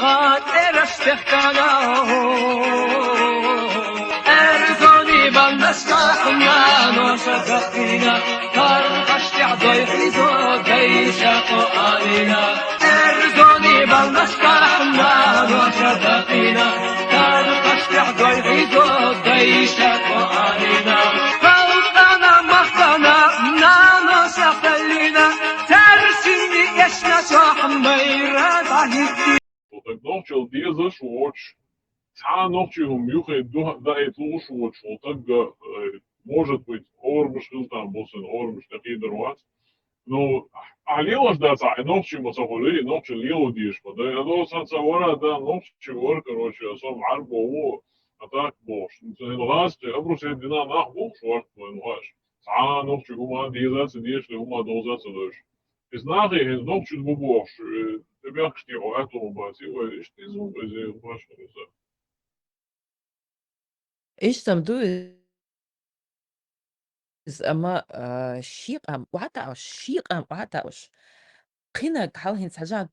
خاطر استخدانا ارزوني بالنسكحنا نوشتقنا ترقشت عضي حيزو ديشق علينا ارزوني بالنسكحنا نوشتقنا ترقشت عضي حيزو ديشق علينا فوقنا مختنا نانو سقلنا ترسيني يشنا صاح ميرا ضحيتي Так ночью деза шоч, та ночью мюхе да это шоч, вот так может быть ормшил там босен ормш такие дорват. Но а лило да та ночью мы сохли, ночью лило диш, да я до санца вора да ночью вор короче, сам арбо а так бош. Ну ласт, я просто дина нах бог шварт, ну аж. Та ночью ума деза диш, ума доза цедош. Is nachher is nog zo'n boboch, de werkste al uit om wat je is dit zo is heel waarschijnlijk zo. ايش تمدو اما شيقة وحتى شيقة وحتى قينا حالهن سجاد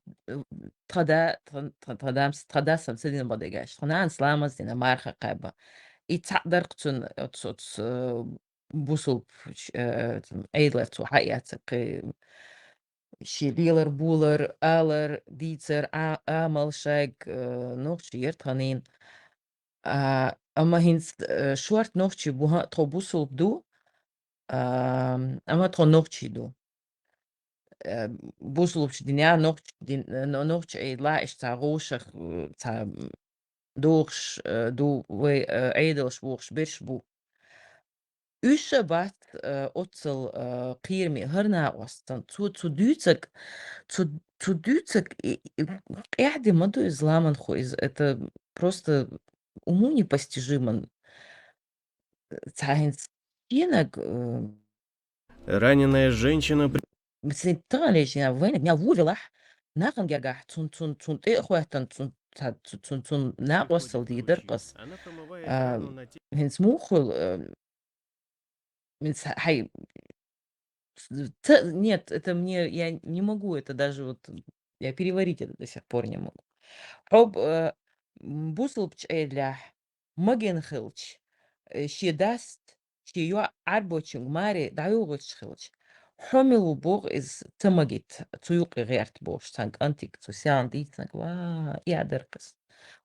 تدا سمسدين بديجاش خنان سلامز دينا مارخة قابة يتقدر قتن بوسو ايدلت وحياتك شيليلر بولر آلر ديتر آمل شاق نوخ شيرت هنين أما هنس شوارت نوخشي بوها تخو بوسل بدو أما تخو نوخشي دو بوسل بش دنيا نوخش أي لا إش تا روشخ تا دوخش دو وي أيدلش بوخش بيرش بو Üsche bat otsel qirmi هرنا وستن تو ديتك تو дютек قاعدة مدو изламан хо это просто уму непостижимо. Цагинс пинак Раненая женщина بتطلعش يعني وين يا ولا ناقن جرجع تون إخواتن تون ناقصل دي درقص Она промывает рану на теле. هنس موخل من هاي нет, это мне я не могу это даже вот я переварить это до сих пор не могу. حب بوصلبش إله مجن شي داست شي يو عربوتشنج ماري دايوغش خلش حمل بوغ إز تمجت تيوق غيرت بوش تانك أنتك تسيان دي تانك وا يادرقس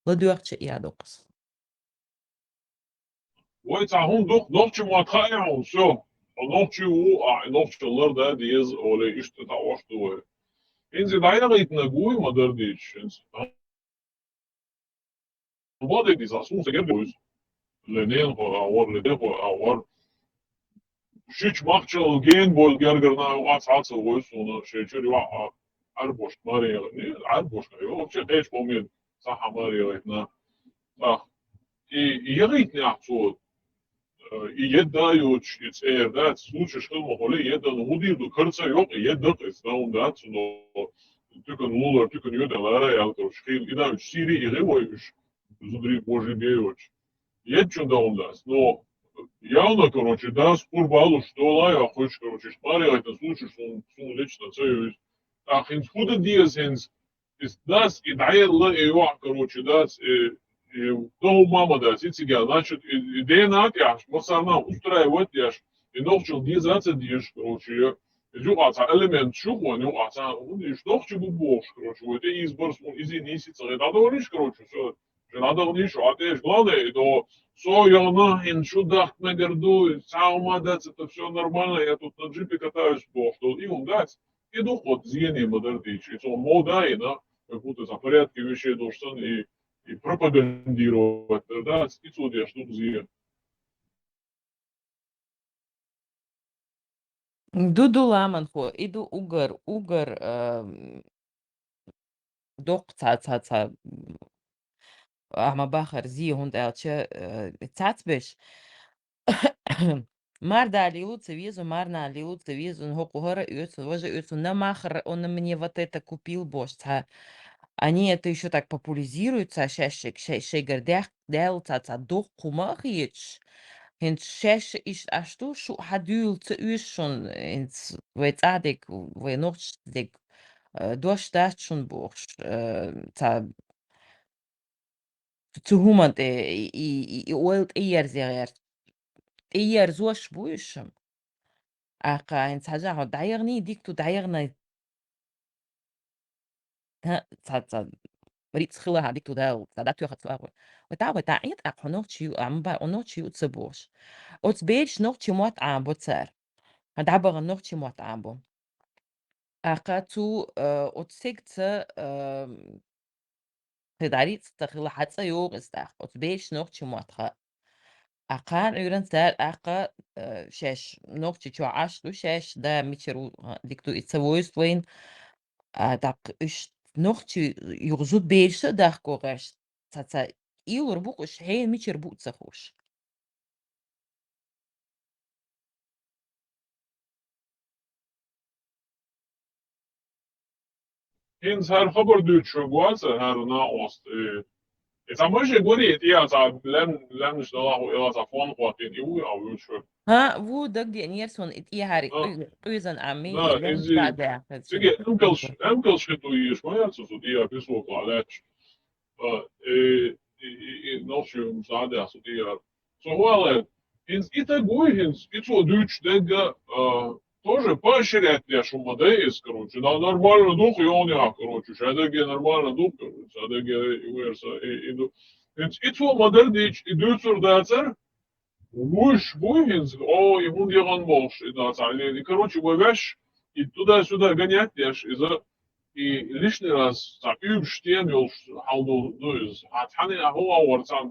لدوقش يادوقس Ooit aan hon doch notje wat ga je hon zo. Notje hoe notje ler dat die is ole is het al was toe. In ze eigenlijk na goeie maar daar die is. Wat ik is als ons gegeven is. Leneen voor le de voor شيش مخشل جين بول جرجرنا وقاس عاصل ويسون شيء وقع عربوش ماري عربوش يو شيء ايش بومين صح ماري ويتنا صح يغيتني عصود يدا يوش it's air that случай что мы холи يدا нуди до крца yok يدا is down that no тюкен лулар тюкен йода лара я то шхил и да сири и ревоиш зудри божий беёч едчун down that но явно, короче, да, спор балу, что лайва хочешь, короче, шпарил, это случай, что он лично целью. Так, инс худа диас инс, is das и дайер ла эйва, короче, да, то мама, да, сицига, значит, идея на тяж, масана устраивать тяж, и ночью дизаться диш, короче, жуаца элемент шуху, ну, аца, и что к чему бог, короче, вот это избор, извините, это говоришь, короче, все, надо ничего, а ты главное, то Со я нахин шудах на горду, саума дать, это все нормально, я тут на джипе катаюсь по что и он дать, и доход зьени модердич, и он модай, да, как будто за порядки вещей должен и пропагандировать, да, и судья, что зье. Дуду ламан хо иду угар док ца أما باخر زي هوند ألتشا تاتبش Марда алилуца визу, марна алилуца визу, нхоку хора юцу, вожа юцу, на махр, он мне вот это купил, боже, они это еще так популяризируют, шей гордях, делца, дух кумахич, хин шеш иш, а что шу хадюл ц юшон, инц, вейц адик, вей ночдик, дош дат шон бож, zu humant i oilt eierzerer. Eier zosh buisham. Aqa in saja dayerni diktu dayerna ta Ritz khila diktu da datu khatwa. Wata ta'it aqnochi amba onochi utsabosh. Ots beach noch chimot ambo tsar. Hadabar noch chimot ambo. Aqa tu otsigtsa Pedaritz تخيل حتى يوغ استاخ وتبيش نوغتشي مواتخا أقان يورن سال أقا شاش نوغتشي شو عاشتو شاش دا ميتشرو ديكتو إتسويست وين داق إش نوغتشي يغزوت بيش داخ كوغاش تاتا إيور بوكوش هين ميتشر بوك تسخوش Hins her خبر دوت شو جوازة هر ناقص إذا مش قولي إيه إذا لم نشتغل إذا فون قوتين إيه أو يشوف ها وو دق نيرسون إتي هاري قويزن عمي لا إلين إزي بعد تيجي أمكلش خدوا يشوية سودية بيسوق عليك نوشي مساعدة سودية så hvala hins ita gui hins ito duč dega тоже поощрять шумадеис, короче, на нормально дух и он я, короче, шадеге нормально дух, шадеге уерса иду. Hins ito модердич и дюцур дацер, гуш гуинс, о, и мун диган бош, и дацер, и короче, вывеш, и туда-сюда гонять деш, и лишний раз так übstehen willst, how do is. Hat han in hoa or sam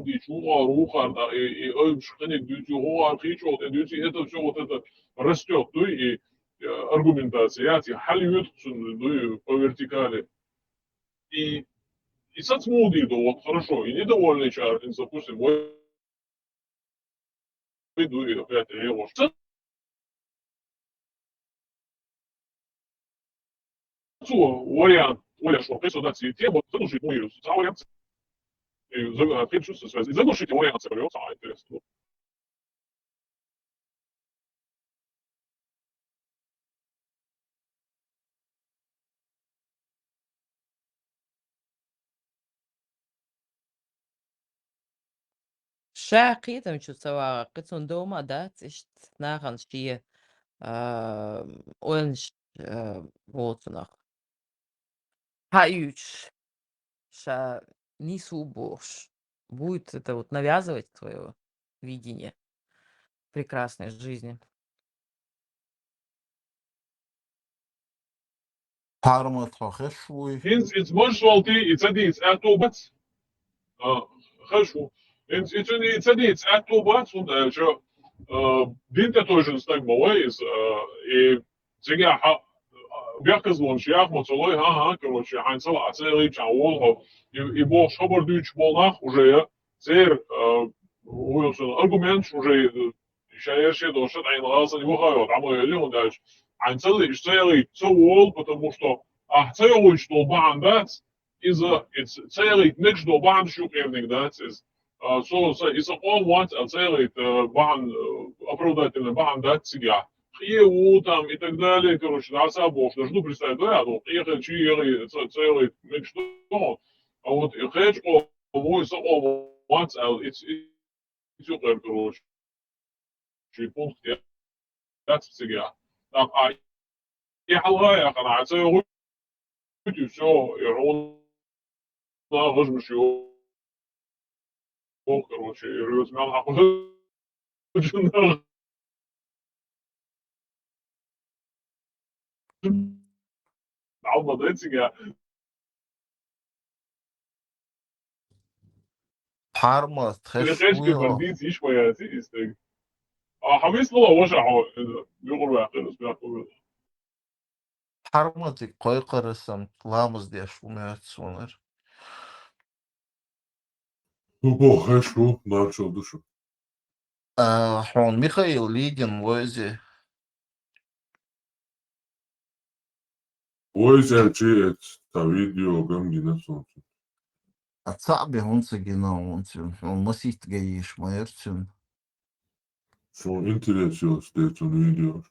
die chuga ruha da и übstehen die hoa khicho und die это все вот это растет, ну и аргументация, я хал юдцун, ну по вертикали. И соцмуди до вот хорошо, и недовольный чар, допустим, вы дури опять его. Вариант, Оля, что ты сюда цвете, вот задушить мою, вариант, задушить вариант соберется, интересно. شاقي تمشي سوا قصون دوما دات إشت ناخن شي оранж волцунах. Хаюч, ша нису борщ. Будет это вот навязывать твое видение прекрасной жизни. Parma خشوي Hins, it's much salty, it's a it's at two bats. Хорошо. It's a it's at two bats, und что Dinter тоже так бывает, и сега бяка звончи, ах, моцолой, ага, короче, ханцала, целый чаол, и бог шабар дюч болнах уже, цер, уилсон, аргумент уже, еще дошат, айн лазан его хайот, а мой лион дальше. Ханцала, целый цаол, потому что, целый, что бандат, из-за, целый, нич до банд шукерник, да, из, из-за он want, целый, банд, оправдательный бандат себя. Хиеву там и так далее, короче, на особо, жду представить, да, ну, ехать, чьи целый, что, а вот хедж, мой сам, once, it's your, короче, пункт, я себя. Так, я халая, я целый, и все, и он, возьмешь его, короче, и возьмем, عوض انسجا Parma الخيش خشوي كبردين سي شويه سي استيق حميس الله وشع يقول واحد اسمه Parma دي قوي قرسم لامز دي اشوميات سونر Бо хорошо, начал душу. حون Михаил Лидин وزي Ойзер чиет та видео гамгина солнце. صعب هون سجينا هون مسيت جايش ما يرسم Что интересно остается на видео.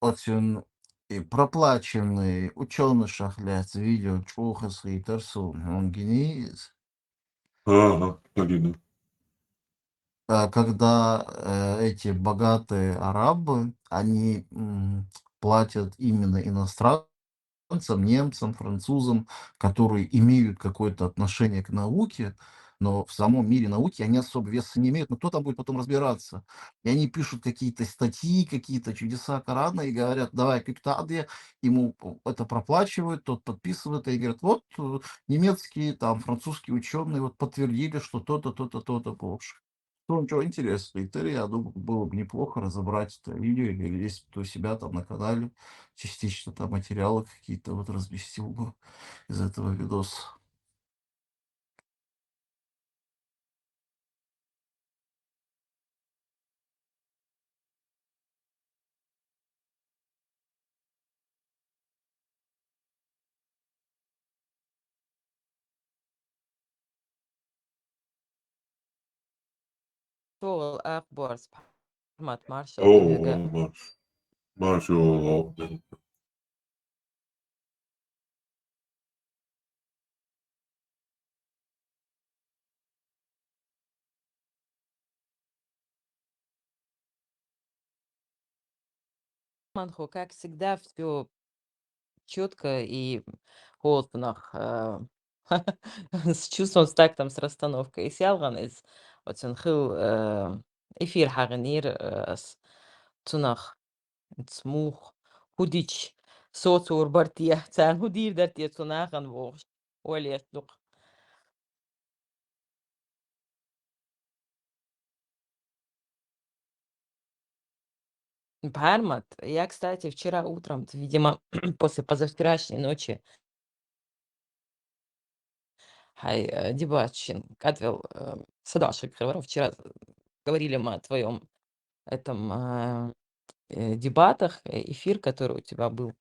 очень и проплаченный ученый шахляц видео чухас и тарсун он гениз Ага, Галина. Когда эти богатые арабы, они платят именно иностранцам, немцам, французам, которые имеют какое-то отношение к науке, но в самом мире науки они особо веса не имеют. Но кто там будет потом разбираться? И они пишут какие-то статьи, какие-то чудеса Корана и говорят, давай Кюктаде, ему это проплачивают, тот подписывает и говорит, вот немецкие, там, французские ученые вот подтвердили, что то-то, то-то, то-то больше. Ну, ничего интересного. И я думаю, было бы неплохо разобрать это видео, или если бы ты у себя там на канале частично там материалы какие-то вот разместил бы из этого видоса. شو الأخبار سبحان Маршал Эвига? О, Маршал. Манхо, как всегда, все четко и холодно, с чувством, с тактом, с расстановкой. И Сялганес, вот он хил эфир Хагнир с Цунах, Цмух, Худич, Соцур Бартия, Цан Худир Дартия Цунахан Вогш, Олеслук. Пармат. Я, кстати, вчера утром, видимо, после позавчерашней ночи, Дебачин, Катвел, Садашек, вчера говорили мы о твоем этом дебатах, эфир, который у тебя был.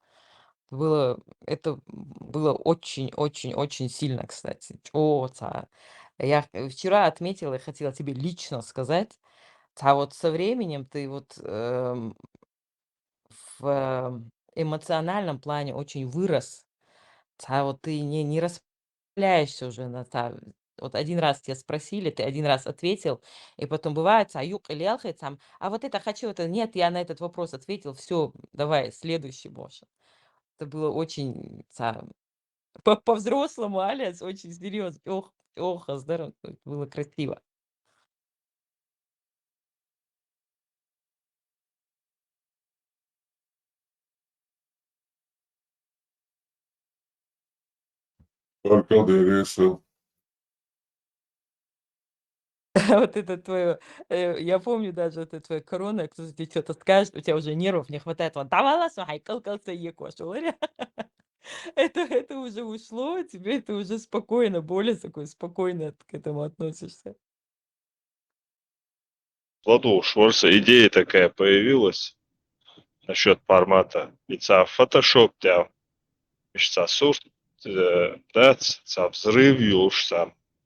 Это было очень сильно, кстати. Я вчера отметила и хотела тебе лично сказать, а вот со временем ты вот в эмоциональном плане очень вырос. Вот ты не расслабляешься уже вот один раз тебя спросили, ты один раз ответил, и потом бывает, юк или алхай, а вот это хочу, это нет, я на этот вопрос ответил, все, давай, следующий, Боша. Это было очень по-взрослому, Алис, очень серьезно. Ох, здорово, было красиво. Аркадий решил. Вот это твое, я помню даже, вот это твоя корона, кто-то тебе что-то скажет, у тебя уже нервов не хватает, вот давала, слухай, калкался екошу. Это уже ушло, тебе это уже спокойно, более такой спокойно к этому относишься. Владу Шварца идея такая появилась насчет формата. Ведь Photoshop тебя сурт, да, взрыв юж,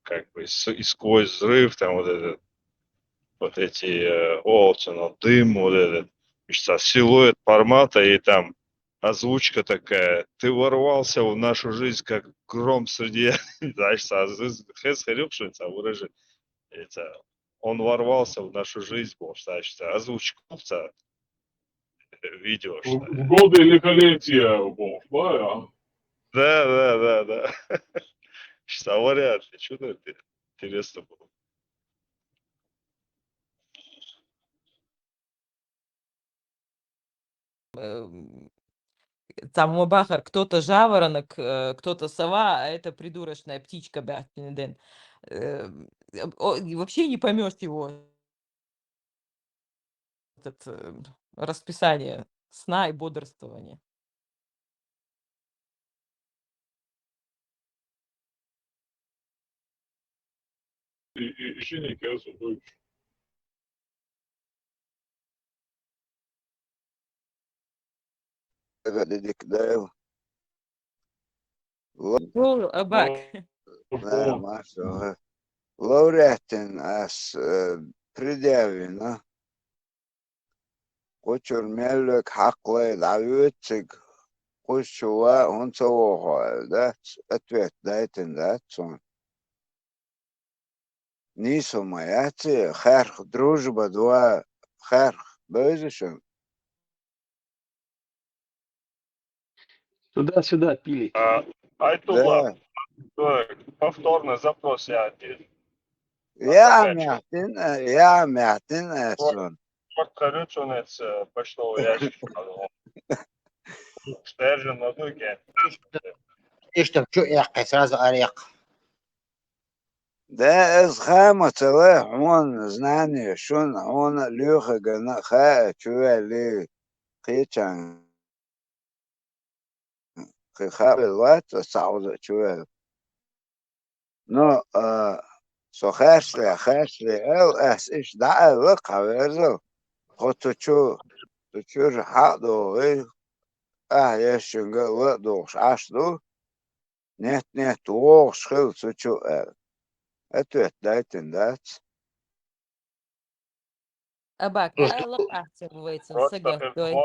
как бы и сквозь взрыв, там вот эти дым, вот этот, силуэт формата и там озвучка такая. Ты ворвался в нашу жизнь, как гром среди, знаешь, хэс хрюкшится, выражи. Это, он ворвался в нашу жизнь, значит, озвучка видео, что В годы лихолетия, Бог, да, да. Что вариант, чудо интересно было. Там Мубахар, кто-то жаворонок, кто-то сова, а это придурочная птичка Бяхтинеден. И вообще не поймешь его расписание сна и бодрствования. и Шинник, я забыл. dedik de Абак. maşallah. Laureatin as предъявлено. Кучер мелек хаклы давютцик. Кучуа он цового, да? Ответ дайте, да? Сон. Нису маяци, харх дружба, два харх. Бözüşün. Туда-сюда пили. Айтулла, Да. повторно запрос я один. Я мятин эсон. Короче, почтовый ящик. Стержен на дуге. اشتم شو يقي سراز أريق Да, из хама целых, он знание, шун, он люха гана ха, чуэли, кичан, кихавил ват, сауза чуэл. Но, хэшли, эс иш да, лык, хаверзо, тучу жахадо, яшунга, лыдош, ашду, нет, ох, шхил, тучу, это дайтен, дать. Абак, лап ахтябывается, Просто сагахтой.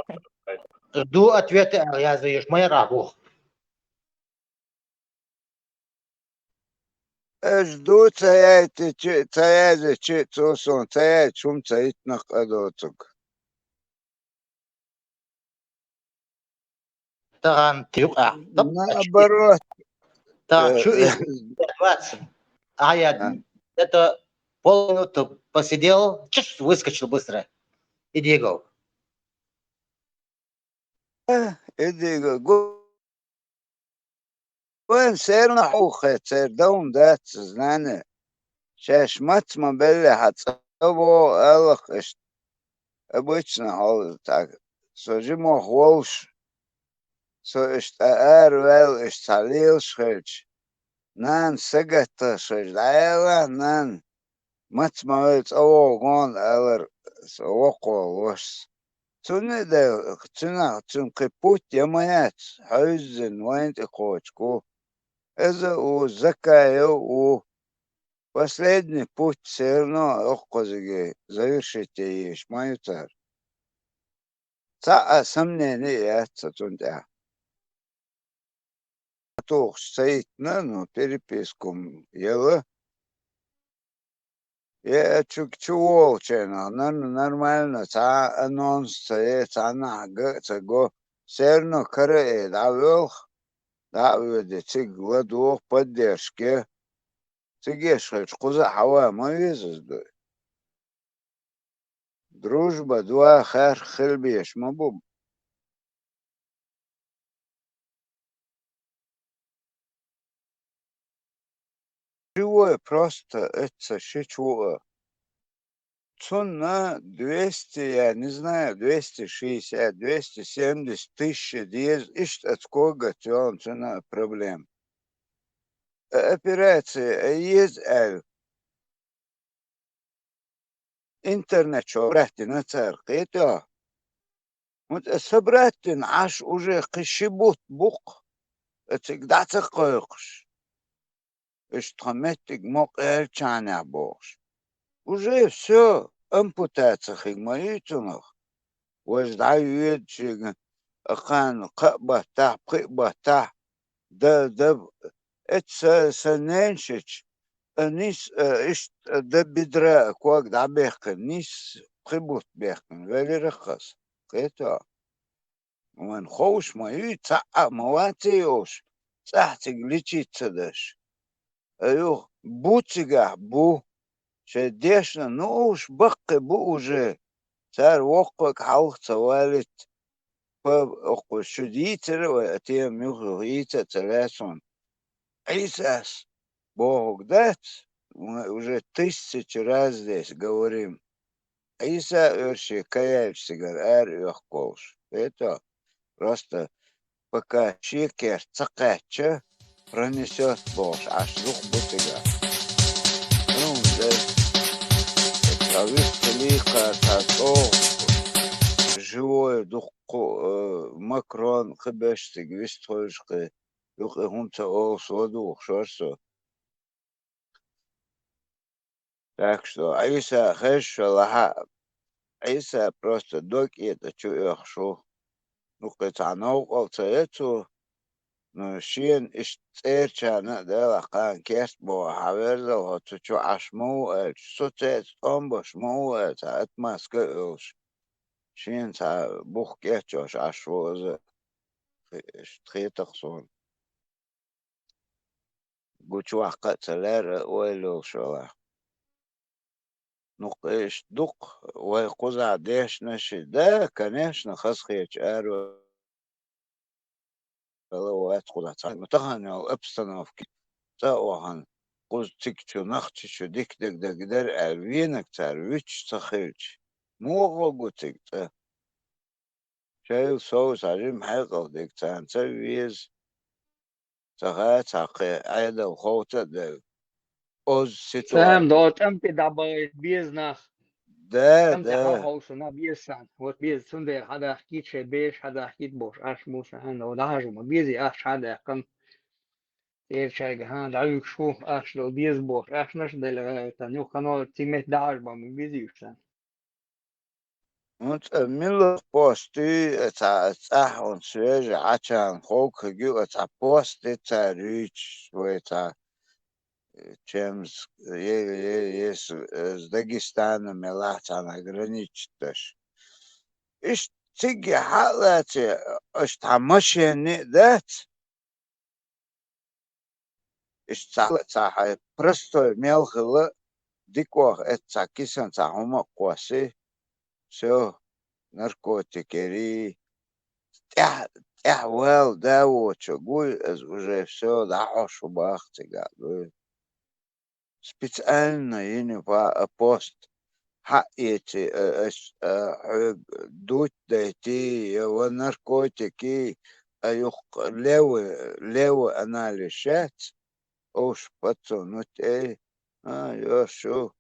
жду ответа, я заешь моя рабу. Жду цаязи чицусон, цаяй чум цаитнах адоцук. Таган тюк Наоборот, Та чу из 20. А я это полминуты посидел, чш, выскочил быстро. Иди го. иди, гуэн серна ухэ, цер даун дат знане. Шаш матма белли хацаво элах ишт. Обычно хол так. Сожимо хволш. Со ишт вел ишт салил шхэлч. Нан сагата шхэлч. Даэла нан. Матма вэлц ово гон элэр. Соокол вос. Цуны да, цун кипут ямаят. Хаузен вайнт икочку. Это у Закая, у последний путь все равно окозыги завершите ешь мою царь. Ца сомнение яца тунтя. Тух стоит ну переписку ела. Я чувствовал, чена, нормально, ца анонс, ца нага, ца го. Все равно каре давил, цик гладух поддержки. Цигешхач, куза хава мавизы. Дружба, два хэр хэлбеш, мабу. Живое просто, это шичуа. Цун на 200, я не знаю, 260, 270 тысяч диез, ишь от кого он цена проблем. Операция есть интернет, что брати на церкви, это. Вот собрати аш уже кишибут бук, это когда церковь. Иштхаметик мок чаня бош. Уже все, ампутация хигмаитунах. Воздают ахан кабата, прибата, да, это саненшич, нис, да бедра, как да бехкен, нис прибут бехкен, вели рахас. Это. Ван хоуш мою, маватиош, цахтик лечиться дашь. Аюх, буцига, бу. Шедешна, ну уж бакы бу уже. Цар вокпак халхца валит. По шудитер, тем мюхуица целесон. Исас, Бог дать, мы уже 1000 раз здесь говорим. Иса өрши каяльши гар ёхколш. Это просто пока шекер цакача пронесет Бог, аж дух бутыга. Ну, да. Лиха, Сато, живое дух Макрон, Хебештик, Вестхольшки, дух Гунца Олсо, дух Шорсо. Так что Аиса Хэша Лаха, Аиса просто док это чуешь шо. Ну, кацанов, алцаецу, Ну, шин ишцерчана дела кан кест бо хаверза хотучу ашму суцет омбош му та атмаска улш. Шин та бух кечош ашвоз штретахсон. Гучу акцелер ойлу шола. Ну, дук, ой, куза деш наши, да, конечно, хасхеч ару. Вات куда цай, мутаханя обстановки. Таохан, куз тикчу нахчичу дик дик винок цар, вич цахилч. Мугл гутик, шайл соус ажим хайгал дик цан, цар виз, цахай цахи, айда хоута да. Оз Sam ситуация. dort am dabei biznach Да, am ta да. haus na bizsan wat biz sunde hada hit she besh hada hit bosh ash musa ana wala haju ma bizi ash hada kan شاي ها دعيك شو اش لو ديز بوش اش نش دل تنو خنو تيمت داش بام بيزيوشن Und Miller posti on sveže ačan hoka gju posti rich ta чем je s Dagistanom melacana graničitaš. Iš cigi halati aš ta mašini dat. Iš ca простой мелхила дикох это кисан ca homo коси. Все наркотики, well, да, вот что, уже все, да, шубах, специально, я не пост, эти, дуть дойти, его наркотики, левый анализ, уж подсунуть, я шо,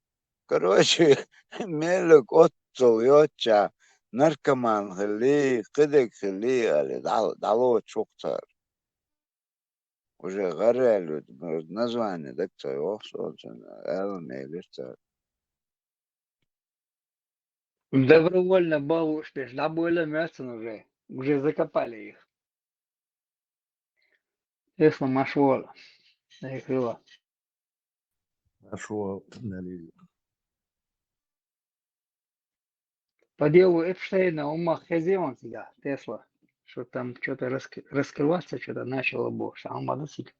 короче, мелок отцу, йоча, наркоман хли, кыдык хли, али дало чуктар. Уже горели, название, так то, собственно, элмелица. Добровольно балуешь, да было мясо уже закопали их. Если машвола, их было. Нашего налили. По делу Эпштейна ума хозяин себя, Тесла, что там что-то раскрываться, что-то начало больше, а он мотоцикл.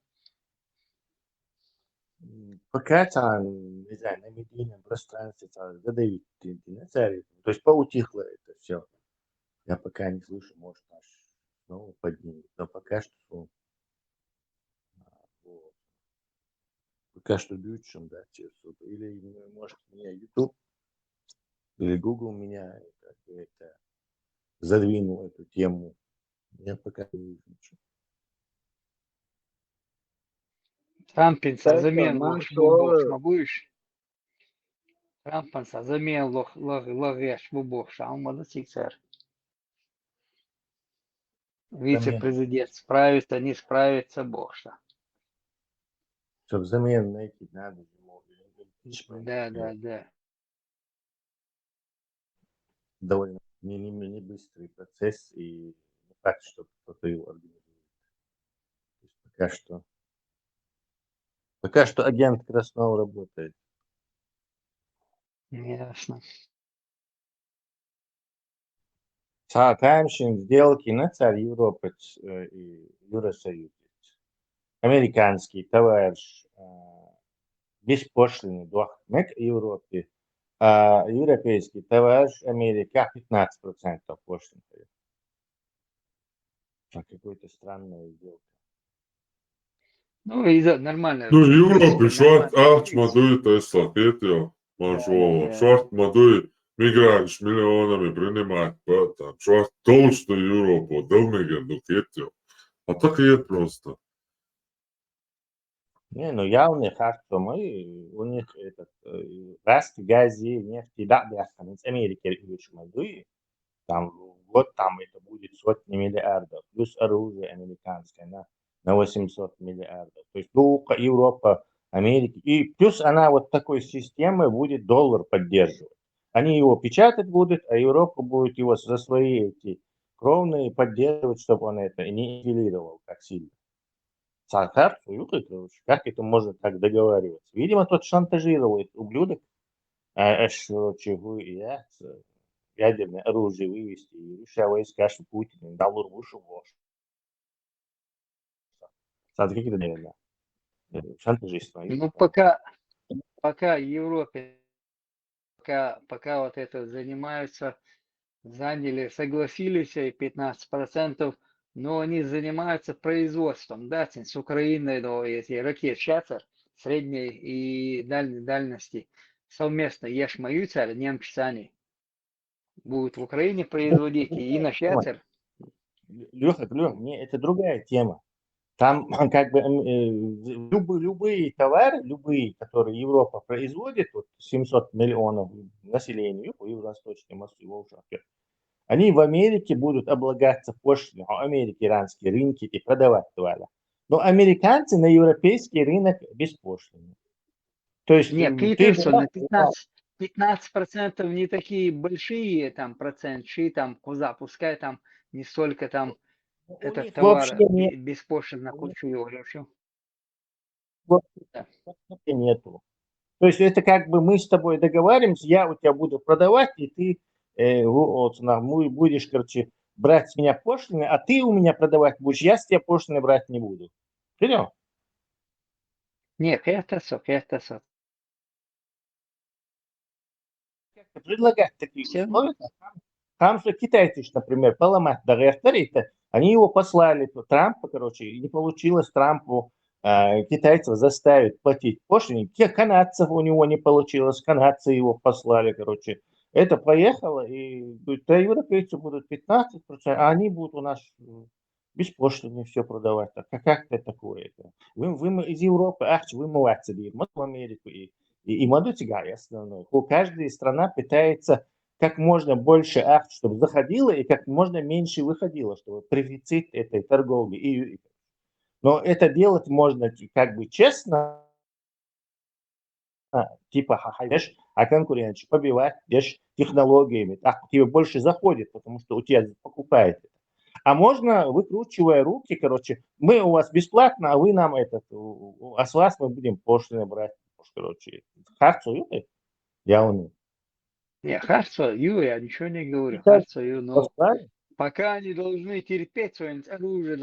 Пока там, не знаю, на медийном пространстве задают царь. То есть поутихло это все. Я пока не слышу, может, наш снова поднимет. Но пока что вот, пока что бьются, да, или может меня YouTube или Google меня это задвинул эту тему. Я пока не вижу ничего. Трампинса Это замен лох шмубох маншолы. шмабуешь. Трампинса замен лох шмубох, а он мотоцикл. Вице-президент справится, не справится, бог что. Чтобы замену найти надо. Да. Довольно не быстрый процесс, и не факт, что кто-то его организует. То есть пока что агент Краснова работает. Ясно. Saatēmšiem сделки на царь Европы и Евросоюз. Американский товарищ беспошлиный дохмек Европе, а европейский товарищ Америка 15% пошлин. Какой-то странная сделка. Ну, и нормально. Ну, Европа, šort нормально. ārč maduji Tesla, tieto manžolo. Šort maduji migrāņus miljonами принимать, там, šort толстую Европу, долмиген, ну, tieto. А так и просто. Не, ну явно факт, у них этот раст гази, нефти, да, из Америки маduji. Там в год там это будет сотни миллиардов, плюс оружие американское на 800 миллиардов. То есть Европа, Америка. И плюс она вот такой системой будет доллар поддерживать. Они его печатать будут, а Европа будет его за свои эти кровные поддерживать, чтобы он это не инфилировал как сильно. Соответственно, как это можно так договариваться? Видимо, тот шантажировал ублюдок, чего я ядерное оружие вывести, и решая войска, что Путин дал рушу ложь. Как это, наверное, шантажист. Ну, пока Европе, пока вот это занимаются, согласились и 15%, но они занимаются производством, да, с Украиной, но эти ракет «Шацер» средней и дальней дальности совместно ешмаются, немцы будут в Украине производить, и на «Шацер». Леха, не, это другая тема. Там как бы любые товары, которые Европа производит, вот 700 миллионов населения по Юго-Восточной Москве, они в Америке будут облагаться пошлиной, а Америке иранские рынки и продавать товары. Но американцы на европейский рынок беспошлино. То есть Нет, ты Питерсон на 15% не такие большие, там, процентши, там, куза, пускай там не столько там у этот них товар вообще нет, беспошлино кучу все. вообще нету. То есть это как бы мы с тобой договариваемся, я у тебя буду продавать, и ты будешь, короче, брать с меня пошлины, а ты у меня продавать будешь, я с тебя пошлины брать не буду. Понял? Нет, это сок. Предлагать такие Все. условия. Там же китайцы, например, поломать договор, они его послали, Трампа, короче, и не получилось Трампу китайцев заставить платить пошлины. Канадцев у него не получилось, канадцы его послали, короче. Это поехало, и европейцы будут 15%, а они будут у нас без пошлины все продавать. Так, как это такое? Вы из Европы, вы молодцы, мы в Америку, и мадути основной. Каждая страна пытается как можно больше чтобы заходило и как можно меньше выходило, чтобы профицит этой торговли. Но это делать можно как бы честно, типа конкуренцию побивать технологиями, так тебе больше заходит, потому что у тебя покупает это. А можно, выкручивая руки, короче, мы у вас бесплатно, а вы нам а с вас мы будем пошлины брать, короче. Харцу, я у них. Не, Харцую я ничего не говорю. Харцую, но пока они должны терпеть свое оружие,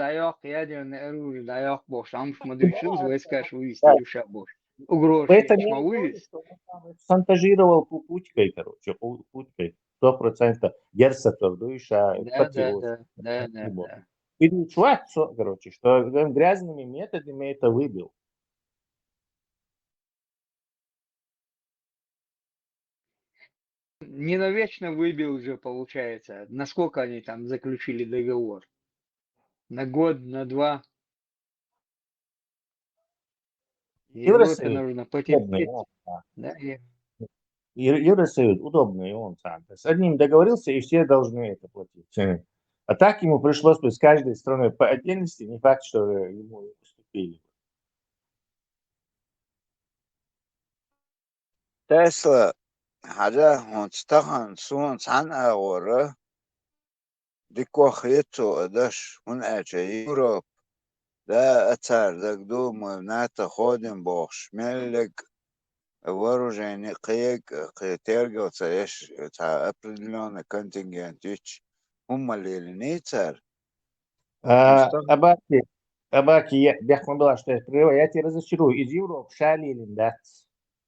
ядерное оружие, больше. Там смотришь, войска вывести, душа больше. Угрозы, Поэтому шантажировал Путькой, короче, Путькой. 100% Герцатор, душа, Да. Перечувать, короче, что грязными методами это выбил. Не навечно выбил уже, получается. Насколько они там заключили договор? На год, на 2? Европе нужно потерпеть. Да, Евросоюз удобный, он сам. С одним договорился, и все должны это платить. А так ему пришлось бы с каждой страной по отдельности, не факт, что ему уступили. Tesla حاجة هونستخن سون سان أغورة ديكو خيتو أدش هون أجي يوروب دا أتار دقدو مبنات خودم بوخش ملك вооружение قيتيرجو تايش تا أبريليون контингентيش هم اللي نيتر Абаки, я была, что я прерываю, я тебя разочарую. Из Европы шалили, да.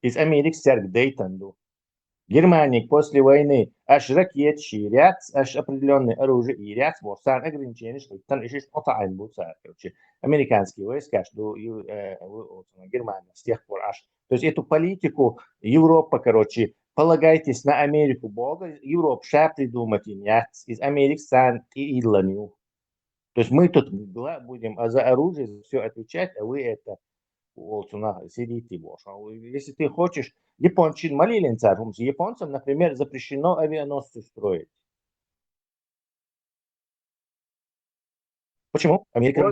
Из Америки стерг Дейтанду. Германия после войны аж ракет ширят, аж определенное оружие и ряд, вот сам ограничение, что там еще что-то будет, короче, американские войска, что Германия с тех пор аж. То есть эту политику Европа, короче, полагайтесь на Америку Бога, Европа ша придумать и нет, из Америки сан и идланю. То есть мы тут будем за оружие за все отвечать, а вы это сидите больше. Если ты хочешь, японцам например, запрещено авианосцы строить. Почему? Америка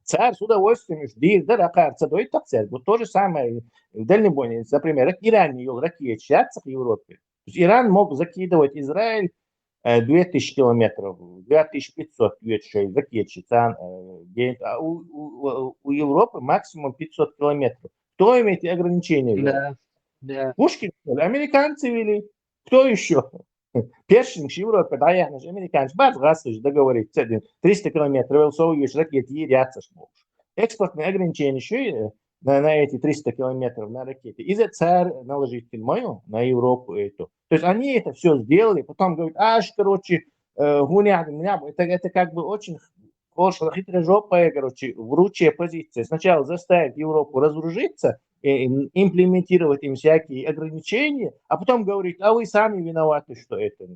царь с удовольствием ждет, да, вот то же самое в дальнобойности. Например, Иран не ракет в Европе. Иран мог закидывать Израиль 2000 километров, 2500 ракет, а у Европы максимум 500 километров. Кто им эти ограничения ввел? Да, да. Пушкин, что ли? Американцы вели. Кто еще? Першинг Европы, да, я наш американец, бац, гасыш, договориться, 300 километров, союз, ракеты, едятся, экспортные ограничения еще на эти 300 километров на ракеты. И за царь наложить мою на Европу эту. То есть они это все сделали, потом говорят, это как бы очень хитрожопая, вручая позиция. Сначала заставить Европу разоружиться, имплементировать им всякие ограничения, а потом говорить, а вы сами виноваты, что это.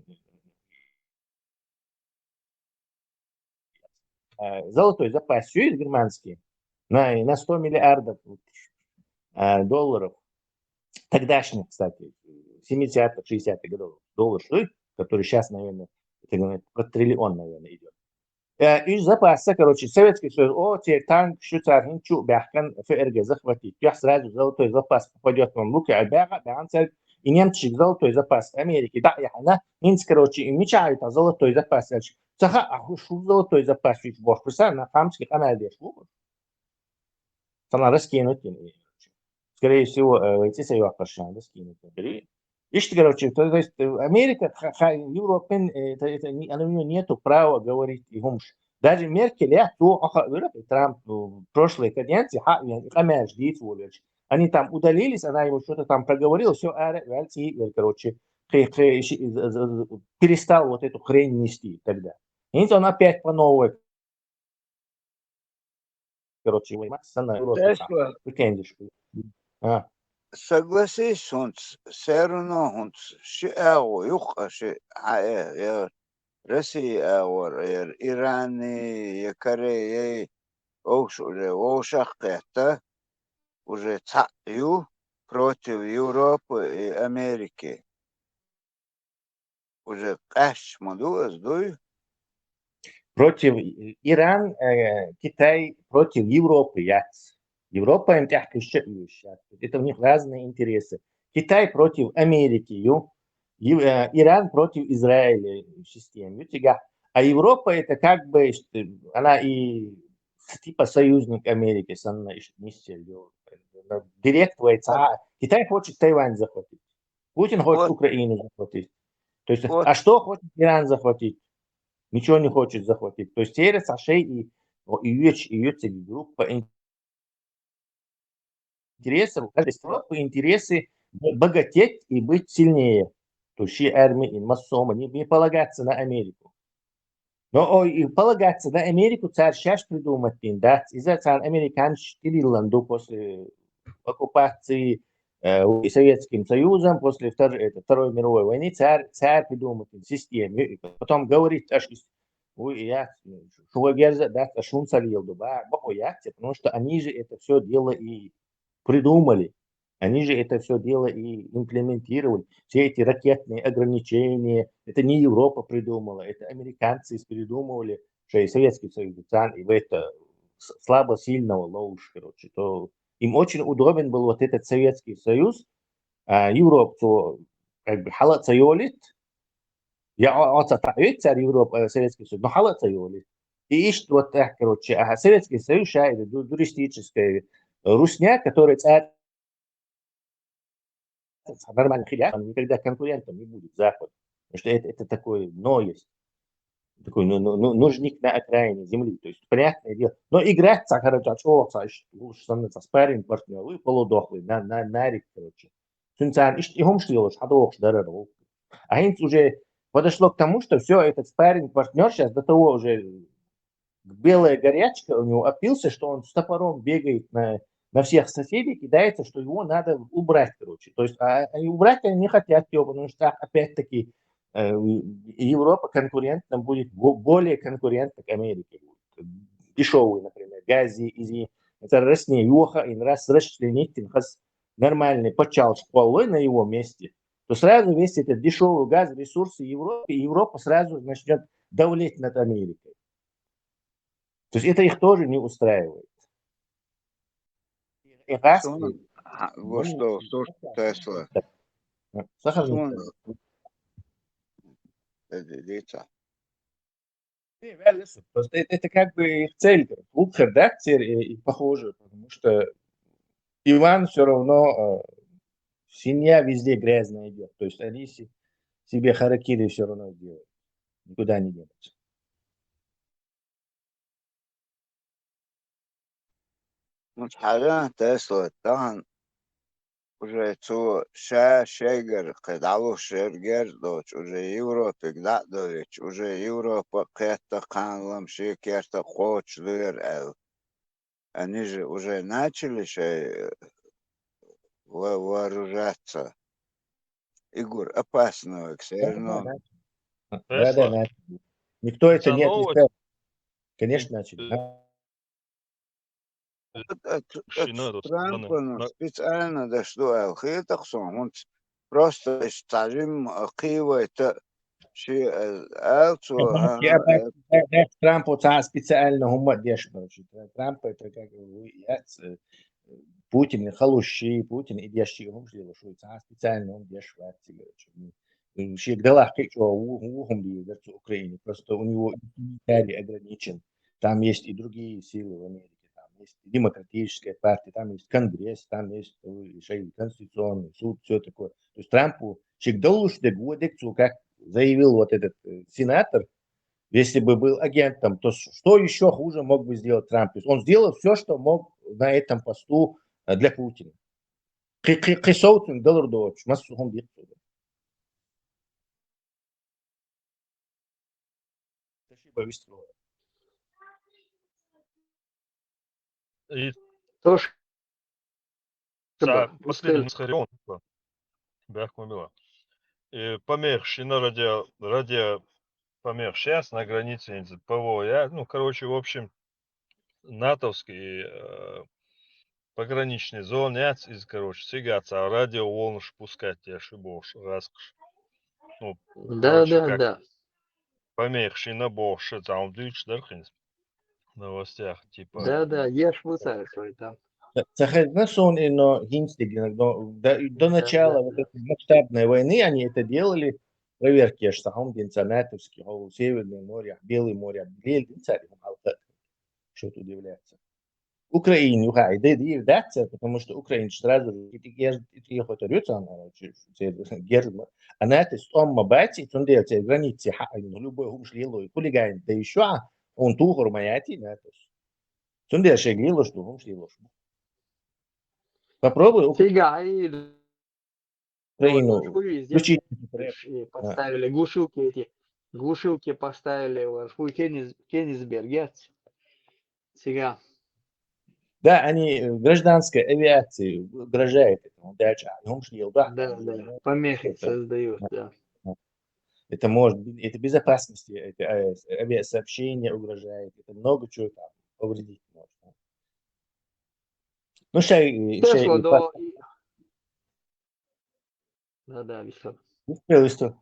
Золотой запас все есть германский на 100 миллиардов долларов. Тогдашних, кстати, 70-х, 60-х годов доллар стоит, который сейчас, наверное, под триллион, наверное, идет. И запаса, Советский Союз, теперь танк, шуцар, ничего, бяхкан, ФРГ захватить. Я сразу золотой запас попадет вам в руки, а бяхкан, и немчик золотой запас Америки. Да, она, им мечают, а золотой запас. Саха, шу золотой запас, ведь бог, на хамских анализах. Sana раскинуть. Скорее всего, эти союзы раскинуть. Ишь, то есть Америка, Европа, у нее нету права говорить им. Даже Меркель, Трамп в прошлой каденции, они там удалились, она его что-то там проговорила, все, перестал вот эту хрень нести тогда. И он опять по новой, Тесла, А. согласись, он все равно он Россия, Иран, Корея, Ошахта уже цаю против Европы и Америки. Уже каш моду сдую. Против Иран, Китай против Европы. Европа им тяжко сейчас. Это у них разные интересы. Китай против Америки, Иран против Израиля систем. А Европа это как бы, она и типа союзник Америки, директ войца. Китай хочет Тайвань захватить. Путин хочет Украину захватить. То есть, а что хочет Иран захватить? Ничего не хочет захватить. То есть теперь Сашей и ее группа интересов, интересы богатеть и быть сильнее. То есть армии, массома, не полагаться на Америку. Но и полагаться на Америку царь сейчас придумать, да, из-за царь американский Ирланду после оккупации Советским Союзом, после Второй мировой войны, царь придумать систему. И потом говорит, потому что они же это все дело и придумали. Они же это все дело и имплементировали. Все эти ракетные ограничения, это не Европа придумала, это американцы придумывали, что и Советский Союз, и в это слабо сильного лоуш, то им очень удобен был вот этот Советский Союз, Европу как бы халат сайолит, царь Европы, Советский Союз, но халат сайолит. И ищет вот так, Советский Союз, туристическая русня, которая царь нормальных ребят, он никогда конкурентом не будет Запад. Потому что это такой есть. Такой нужник на окраине земли. То есть, понятное дело. Но играть, лучше становится спарринг партнер, вы полудохлый, на рик, Сунцан, и хом что А Хинц уже подошло к тому, что все, этот спарринг партнер сейчас до того уже белая горячка у него опился, что он с топором бегает на всех соседей, кидается, что его надо убрать, То есть, убрать они не хотят его, потому что, опять-таки, Европа конкурентна будет, более конкурентна к Америке. Дешевый, например, газ, это растение, юха, и раз расчленить, нормальный почал школой на его месте, то сразу весь этот дешевый газ, ресурсы Европы, и Европа сразу начнет давлеть над Америкой. То есть это их тоже не устраивает. Что Тесла? лица. Не, реально, просто это как бы их цель. Клуб редакции и похоже, потому что Иван все равно семья везде грязная идет. То есть они себе харакири все равно делают. Никуда не денутся. مش حاجة تسوى طبعا уже цу шегер кедалу шергер доч уже Европе гда доч уже Европа кета канлам шекерта хоч лыр эл. Они же уже начали вооружаться. Игорь, опасно, все равно. Да, Тесла. начали. Никто это не Тянуло отрицает. Конечно, начали. Шина тут Трампа специально дошло, это он просто стажим Киева, это Трамп вот специально هم деш, короче. Трамп это как Путин халущий, Путин идящий هم сделал, что специально он деш короче. Шик дала что ухом бьет в Украине, просто у него инструментарий ограничен. Там есть и другие силы в Америке. Есть демократическая партия, там есть Конгресс, там есть еще Конституционный суд, все такое. То есть Трампу Чикдолуш как заявил вот этот сенатор, если бы был агентом, то что еще хуже мог бы сделать Трамп? То есть он сделал все, что мог на этом посту для Путина. $500 دولار مسهم بيقتل. И Тоже последний схарион, бяхмамила. И помех шина радио помех сейчас на границе ПВО. Ну, короче, в общем, натовский пограничный зоны короче, сигаться, радио волнуш пускать, я ошибаюсь, раз. Ну, короче, как помех шина больше, там дичь, в новостях, типа. Да, я ж высаживаю там. Сахарнашон но гинстиги, до начала вот этой масштабной войны они это делали, проверки аж сахом генцанатовский, Северное море, Белое море, что тут удивляется. Украине, потому что Украина сразу она это стомма бати, тундельте границы, любой гумшлило и хулиган, да еще он тухор маяти, на то. Тундельше глило, что гумшлило. Попробуй Фига, и Украину включить. поставили глушилки поставили в Кенигсберге. Сега. Да, они гражданской авиации угрожают этому. Да, помехи создают, да. Это может быть, это безопасности, это авиасообщение угрожает, это много чего там повредить может. Ну, Тесло до... Да, весело.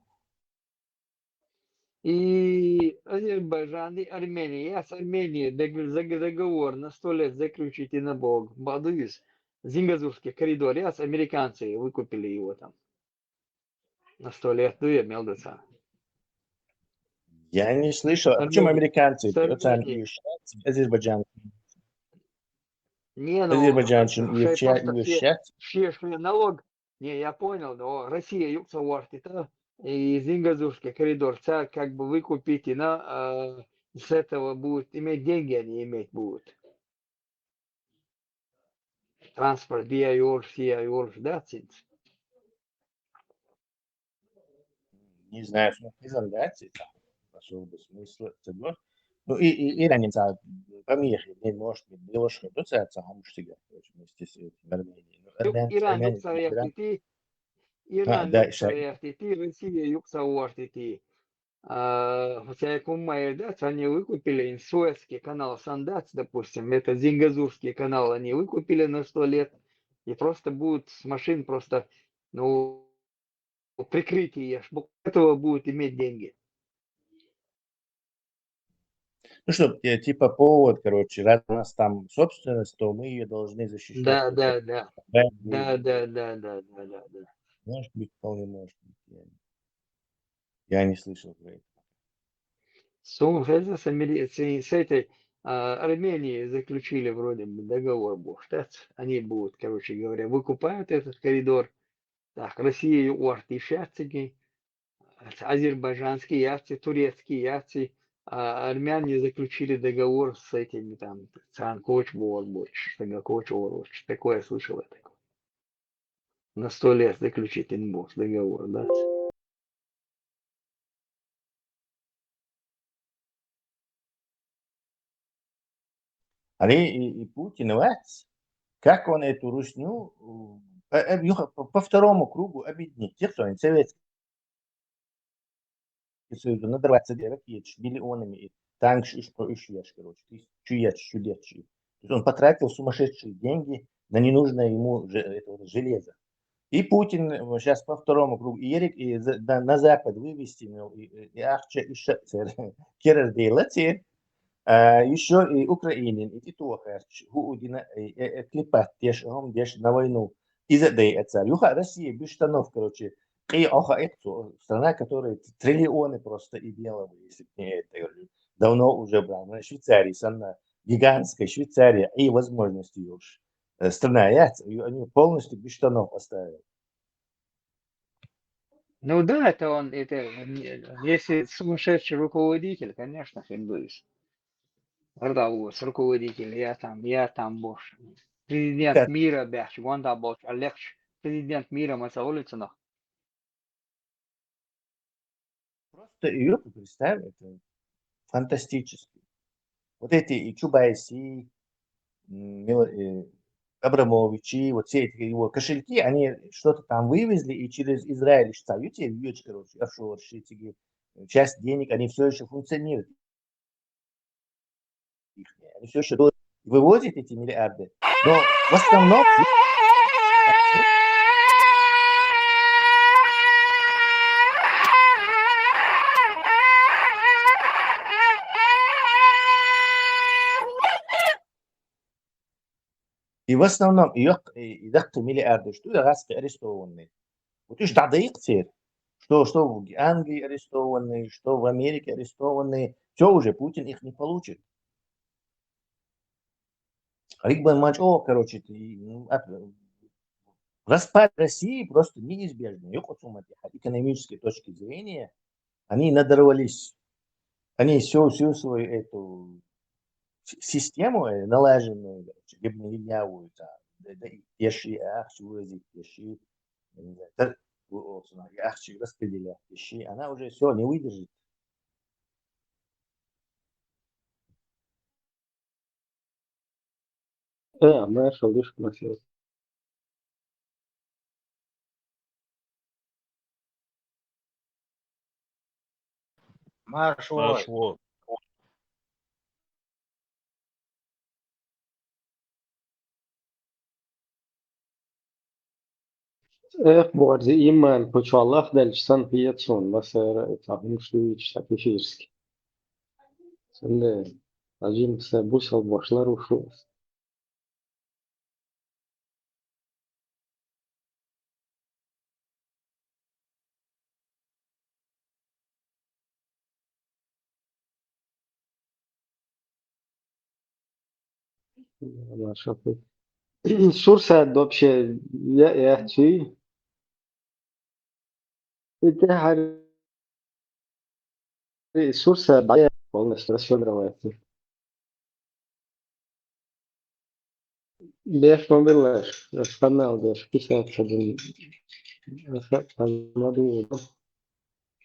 И Азербайджан, и Армения. Я с Арменией договор на 100 лет заключить и на Бог. Бадуис, Зингазурский коридор. Я с американцами выкупили его там. На 100 лет. Ну, я мелдоца. Я не слышал. А почему американцы? Азербайджан. Не, ну, Азербайджан, налог. Не, я понял, но Россия юкса уартита. И Зингазурский коридор, как бы вы купите, с этого будут иметь деньги, они иметь будут. Транспорт, DIOR, да, цинц? Не знаю, смысл, да, пошел бы смысл, ну, и ранится, помехи, не может быть, было что, то цается, хамштига, вместе с Арменией. Иран юкса уартити, Россия юкса уартити. Хотя я понимаю, да, они выкупили Суэцкий канал Сандац, допустим, это Зингазурский канал, они выкупили на 100 лет, и просто будут с машин просто, ну, прикрытие, этого будут иметь деньги. Ну что, типа повод, короче, раз у нас там собственность, то мы ее должны защищать. Да. Может быть, вполне может быть. Я не слышал про это. С этой Арменией заключили вроде бы договор, они будут, короче говоря, выкупают этот коридор. Так, Россия уартишатики, азербайджанские яхты, турецкие яхты, а армяне заключили договор с этими там Цанкоч, Борбоч, Сагакоч, Ороч. Такое я слышал. На 100 лет заключить инбокс договор, да? И Путин, как он эту русню по второму кругу объединить. Те, кто они Советский Союз, на 29 миллионами, и танк, и что еще, короче, чудес. Он потратил сумасшедшие деньги на ненужное ему железо. И Путин сейчас по второму кругу, и на Запад вывести, и Ахча, и Шацер, Керер делать, еще и Украинин, и Титоха, Гудина, Клипат, деш на войну. Из-за этого Юха Россия без штанов, короче. И страна, которая триллионы просто и делала, если бы не это, говорю, давно уже брала. Швейцария, страна гигантская Швейцария, и возможности уж. Страна, они полностью без штанов оставили. Ну да, если сумасшедший руководитель, конечно, хиндуист. С руководитель, я там бош. Президент мира, бяш, Гонда бош, Алекш, президент мира, Масаулицына. Просто ее представь, это фантастически. Вот эти и Чубайси, Абрамовичи, вот все эти его кошельки, они что-то там вывезли и через Израиль ставят, короче, офшор, часть денег, они все еще функционируют. Они все еще вывозят эти миллиарды. Но в основном миллиарды, что арестованные. Вот уж тогда их цель. Что в Англии арестованные, что в Америке арестованные. Все уже, Путин их не получит. Короче, распад России просто неизбежен. С экономической точки зрения они надорвались. Они всю свою эту систему налаженную, гибневинявую, распределять вещи, она уже все не выдержит. Мэршал, лишь красиво. Марш вот. Борзи иман, почаллах дальчсан пиетсон, басера этапым штуич такифирски. Сенде ажим се бусал бошлар ушуас. Сурса вообще я чи. Это хари сурса бая полностью расшифровывается. Беш мобилаш, канал беш писать один. Надо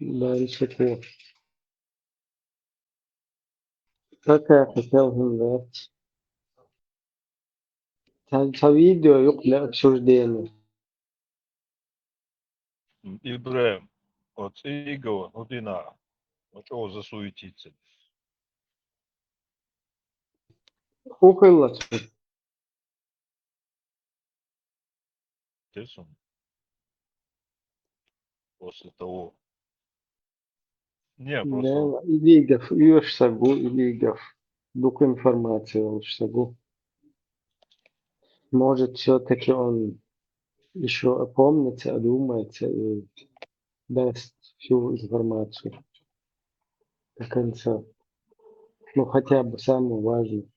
да решить. Как я хотел знать. Та видео yok для обсуждения. Ибраим, вот Игорь, вот и на. Вот чего засуетиться? Ухылла. Интересно. После того. Не, просто Да, Илигов, Юш Сагу, Илигов. Дук информации лучше Сагу. Может, все-таки он еще опомнится, одумается и даст всю информацию до конца. Ну, хотя бы самую важную.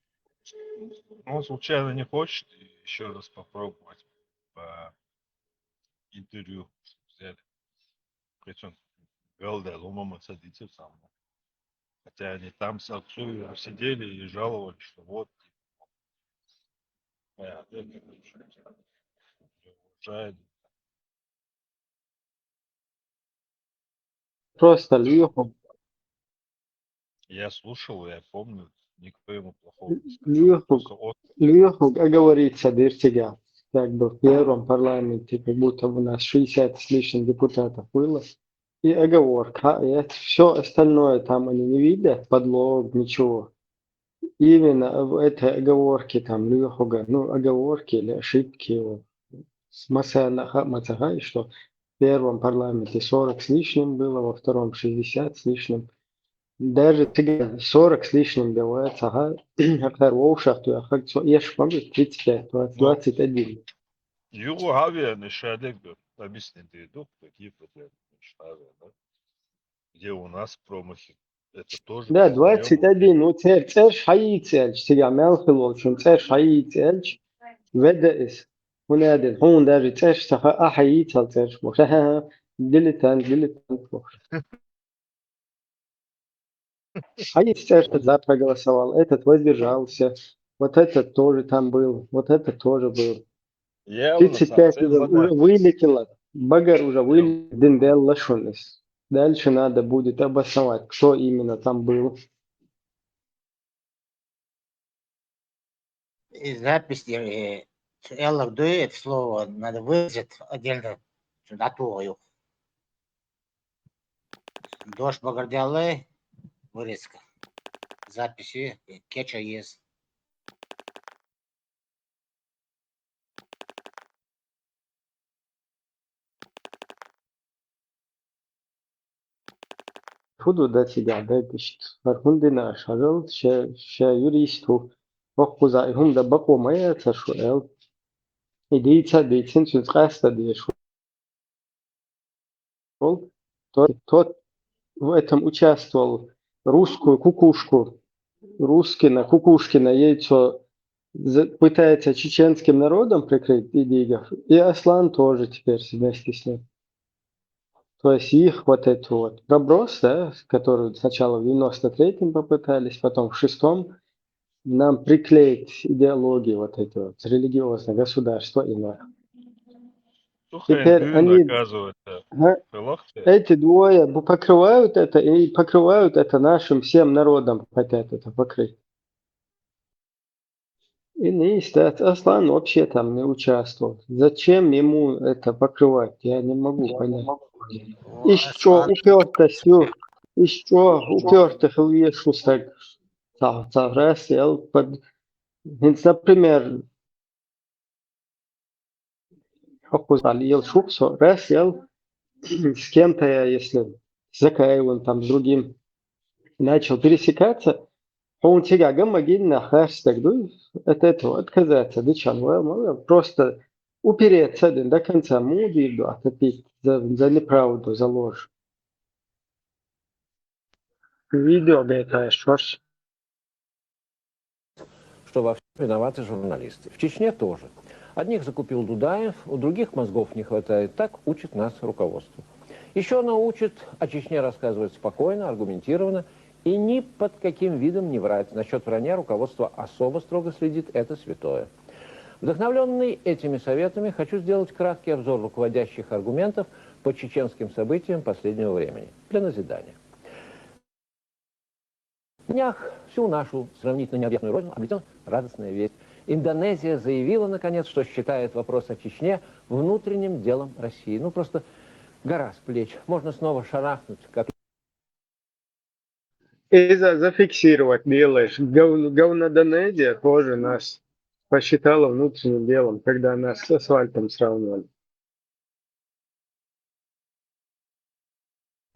Он случайно не хочет еще раз попробовать по интервью взяли. Причем Галда Ломама садится сам. Хотя они там с отцом сидели и жаловались, что вот уважает. Просто Льюху Я слушал, я помню, никто ему плохого не сказал. Просто он оговорится Дыртига. Как бы в первом парламенте, как будто у нас 60 с лишним депутатов было. И оговорка. И это все остальное там они не видят, подлог, ничего. Именно в этой оговорке там Льюхуга, ну, оговорки или ошибки вот, с Мацагай, что в первом парламенте 40 с лишним было, во втором 60 с лишним. Даже 40 с лишним бывает, ага, а второго шахту, я хочу, я ж могу 35, 21. Югославия мешали, объяснить иду, какие проблемы Югославия, да? Где у нас промахи. Это тоже Да, проблема. 21, ну, церш хаицельч, тебя мелхилол, чем церш хаицельч, ведес. ونادل هون даже церш саха ахаицел церш муш. Дилетант. Хаиц церш за проголосовал, этот воздержался, вот этот тоже там был, вот этот тоже был. Явно 35 уже вода. вылетело, багар уже вылетел, Диндел лошонес. Дальше надо будет обосновать, кто именно там был. Из записи Эллах дует слово, надо выразить отдельно дату. Дождь Багардиале, вырезка. Записи Кеча есть. Фуду да тебя, да пишет. Фархундина шагал, ша юристу. Вахуза ихум да бако моя цашуэл. Идейца дейцин сюцкаста дейшул. Тот в этом участвовал. Русскую кукушку. Русскина, кукушкина яйцо пытается чеченским народом прикрыть Идигов. И Аслан тоже теперь вместе с ним. То есть их вот этот вот проброс, да, который сначала в 93-м попытались, потом в 6-м, нам приклеить идеологию вот эти вот религиозное государство иное. Теперь они, оказывается, эти двое покрывают это и покрывают это нашим всем народом, хотят это покрыть. И не стоят. Аслан вообще там не участвовал. Зачем ему это покрывать? Я не могу понять. И что упертостью, и что упертых вешу так раз под... Например, ел шупсо, раз ел с кем-то я, если с Закаевым, там, с другим, начал пересекаться, он тебя гомогенно хэштег, ну, от этого отказаться, просто упереться до конца, мудил, отопить за неправду, за ложь. Видео это что ж. Что во всем виноваты журналисты. В Чечне тоже. Одних закупил Дудаев, у других мозгов не хватает. Так учит нас руководство. Еще оно учит о Чечне рассказывать спокойно, аргументированно и ни под каким видом не врать. Насчет вранья руководство особо строго следит, это святое. Вдохновленный этими советами, хочу сделать краткий обзор руководящих аргументов по чеченским событиям последнего времени. Для назидания. В днях всю нашу сравнительно необъятную родину облетела радостная весть. Индонезия заявила, наконец, что считает вопрос о Чечне внутренним делом России. Ну, просто гора с плеч. Можно снова шарахнуть, как... И зафиксировать делаешь. Говнодонезия тоже нас посчитала внутренним делом, когда нас с асфальтом сравнивали.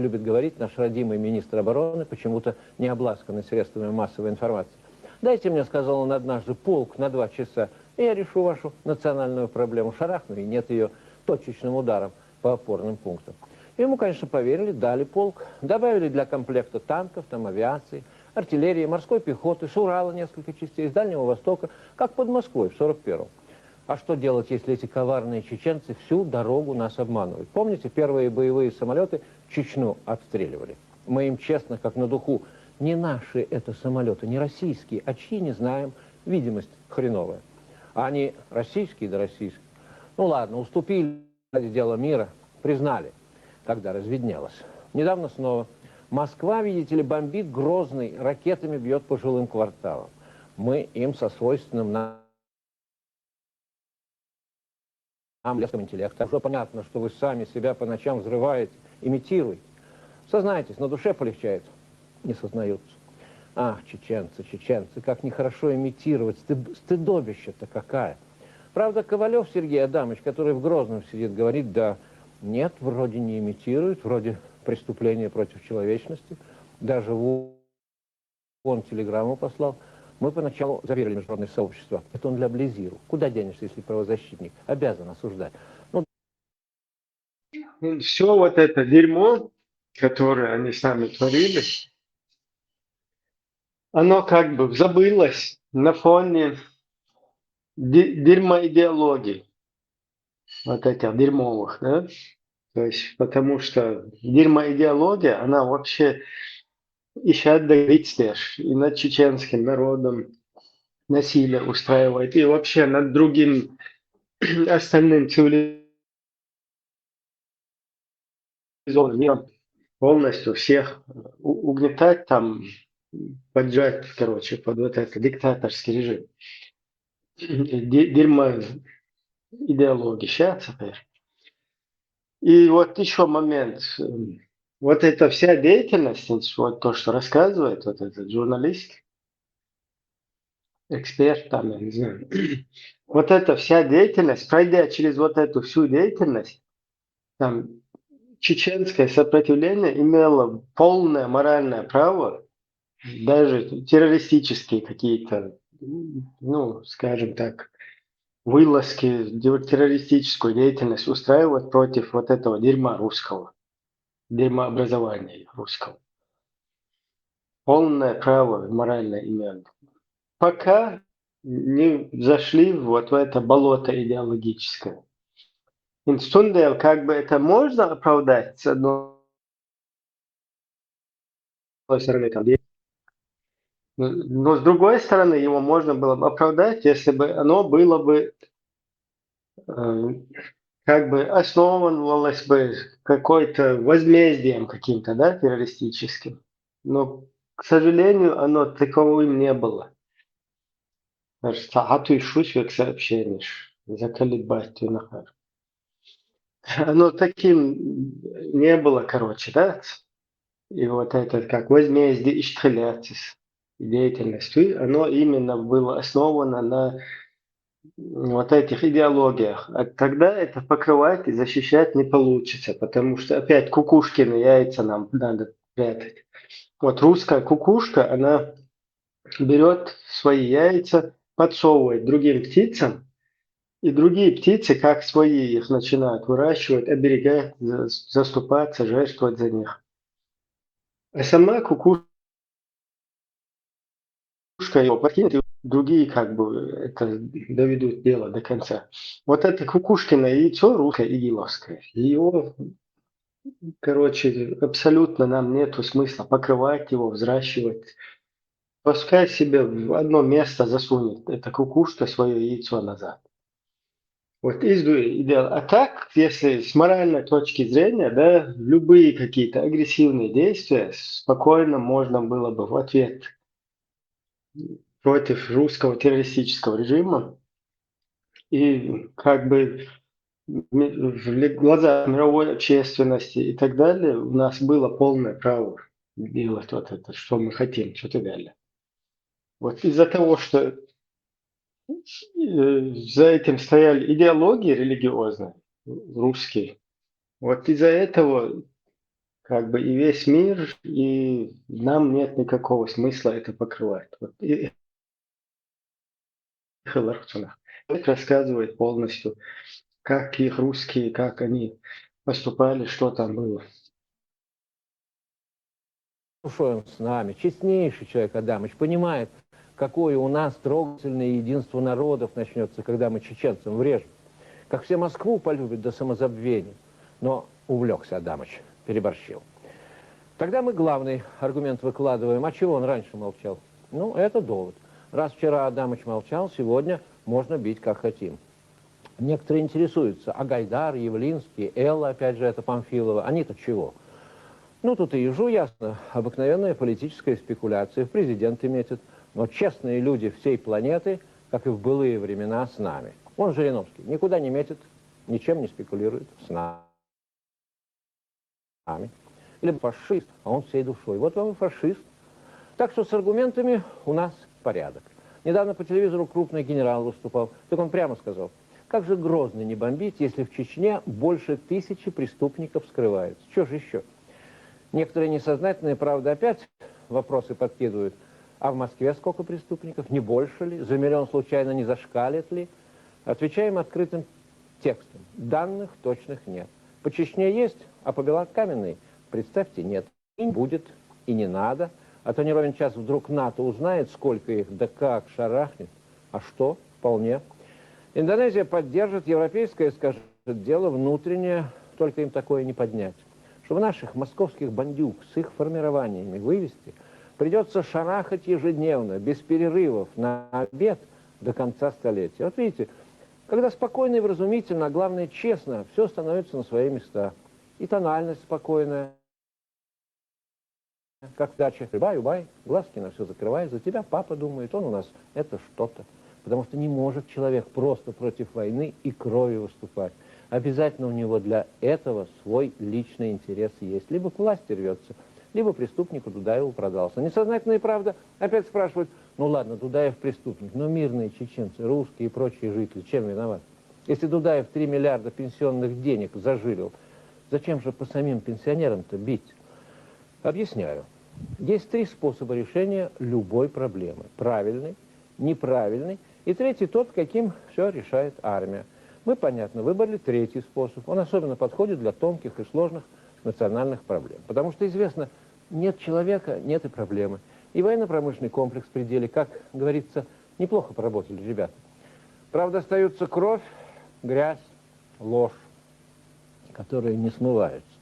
Любит говорить наш родимый министр обороны, почему-то не обласканный средствами массовой информации. Дайте мне, сказал он однажды, полк на 2 часа, и я решу вашу национальную проблему. Шарахну, и нет ее точечным ударом по опорным пунктам. Ему, конечно, поверили, дали полк, добавили для комплекта танков, там авиации, артиллерии, морской пехоты, с Урала несколько частей, с Дальнего Востока, как под Москвой в 41-м. А что делать, если эти коварные чеченцы всю дорогу нас обманывают? Помните, первые боевые самолеты Чечню отстреливали? Мы им честно, как на духу, не наши это самолеты, не российские, а чьи не знаем, видимость хреновая. А они российские, да российские. Ну ладно, уступили ради дела мира, признали, когда разведнелось. Недавно снова. Москва, видите ли, бомбит Грозный, ракетами бьет по жилым кварталам. Мы им со свойственным нам леском интеллекта. Уже понятно, что вы сами себя по ночам взрываете, имитируете. Сознайтесь, на душе полегчает. Не сознаются. Ах, чеченцы, чеченцы, как нехорошо имитировать, стыдобище-то какая. Правда, Ковалев Сергей Адамович, который в Грозном сидит, говорит, да, нет, вроде не имитирует, вроде преступления против человечности. Даже он телеграмму послал. Мы поначалу заверили международное сообщество. Это он для Близиру. Куда денешься, если правозащитник? Обязан осуждать. Ну, Все вот это дерьмо, которое они сами творили, оно как бы забылось на фоне дерьмоидеологий, вот этих дерьмовых, да? То есть, потому что дерьмоидеология, она вообще еще договориться и над чеченским народом насилие устраивает, и вообще над другим остальным цивилизованным миром полностью всех угнетать там, поджать, короче, под вот этот диктаторский режим. Дерьмо идеологии. Сейчас теперь. И вот еще момент. Вот эта вся деятельность, вот то, что рассказывает вот этот журналист, эксперт там, я не знаю, вот эта вся деятельность, пройдя через вот эту всю деятельность, там, чеченское сопротивление имело полное моральное право, даже террористические какие-то, ну, скажем так, вылазки, террористическую деятельность устраивать против вот этого дерьма русского, дерьмообразования русского. Полное право моральное имели. Пока не зашли вот в это болото идеологическое. Инстундел, как бы это можно оправдать, с одной стороны, там, но с другой стороны, его можно было бы оправдать, если бы оно было бы как бы основывалось бы какой-то возмездием каким-то, да, террористическим. Но, к сожалению, оно таковым не было. Саату и шучек сообщение, заколебать ты нахар. Оно таким не было, короче, да? И вот это как возмездие исчхляцис деятельностью, оно именно было основано на вот этих идеологиях. А тогда это покрывать и защищать не получится, потому что опять кукушкины яйца нам надо прятать. Вот русская кукушка, она берет свои яйца, подсовывает другим птицам, и другие птицы, как свои, их начинают выращивать, оберегать, заступаться, жертвовать за них. А сама кукушка его покинет, и другие как бы это доведут дело до конца. Вот это кукушкино яйцо русское игиловское, его, короче, абсолютно нам нету смысла покрывать его, взращивать. Пускай себе в одно место засунет эта кукушка свое яйцо назад. Вот идеал. А так, если с моральной точки зрения, да, любые какие-то агрессивные действия спокойно можно было бы в ответ против русского террористического режима и как бы в глазах мировой общественности и так далее у нас было полное право делать вот это, что мы хотим, что так далее. Вот из-за того, что за этим стояли идеологии религиозные, русские, вот из-за этого как бы и весь мир, и нам нет никакого смысла это покрывать. Вот. И рассказывает полностью, как их русские, как они поступали, что там было. Душой он с нами, честнейший человек Адамыч, понимает, какое у нас трогательное единство народов начнется, когда мы чеченцам врежем. Как все Москву полюбят до самозабвения. Но увлекся Адамыч, переборщил. Тогда мы главный аргумент выкладываем. А чего он раньше молчал? Ну, это довод. Раз вчера Адамыч молчал, сегодня можно бить как хотим. Некоторые интересуются, а Гайдар, Явлинский, Элла, опять же, это Памфилова, они-то чего? Ну, тут и ежу ясно, обыкновенная политическая спекуляция, в президенты метят, но честные люди всей планеты, как и в былые времена, с нами. Он Жириновский никуда не метит, ничем не спекулирует, с нами. Или фашист, а он всей душой. Вот вам и фашист. Так что с аргументами у нас порядок. Недавно по телевизору крупный генерал выступал, так он прямо сказал, как же Грозный не бомбить, если в Чечне больше 1000 преступников скрывается? Что же еще? Некоторые несознательные, правда, опять вопросы подкидывают. А в Москве сколько преступников? Не больше ли? За миллион случайно не зашкалит ли? Отвечаем открытым текстом. Данных точных нет. По Чечне есть, а по Белокаменной, представьте, нет. И не будет, и не надо. А то не ровен час вдруг НАТО узнает, сколько их, да как шарахнет. А что? Вполне. Индонезия поддержит, европейское, скажет, дело внутреннее, только им такое не поднять. Чтобы наших московских бандюк с их формированиями вывести, придется шарахать ежедневно, без перерывов, на обед до конца столетия. Вот видите, когда спокойно и вразумительно, а главное честно, все становится на свои места. И тональность спокойная, как в даче. Бай-бай, глазки на все закрывай, за тебя папа думает, он у нас это что-то. Потому что не может человек просто против войны и крови выступать. Обязательно у него для этого свой личный интерес есть. Либо к власти рвется, либо преступнику Дудаеву продался. Несознательные, правда, опять спрашивают, ну ладно, Дудаев преступник, но мирные чеченцы, русские и прочие жители, чем виноват? Если Дудаев 3 миллиарда пенсионных денег зажилил, зачем же по самим пенсионерам-то бить? Объясняю. Есть 3 способа решения любой проблемы. Правильный, неправильный и третий тот, каким все решает армия. Мы, понятно, выбрали третий способ. Он особенно подходит для тонких и сложных национальных проблем. Потому что известно, нет человека, нет и проблемы. И военно-промышленный комплекс в пределе, как говорится, неплохо поработали ребята. Правда, остаются кровь, грязь, ложь, которые не смываются.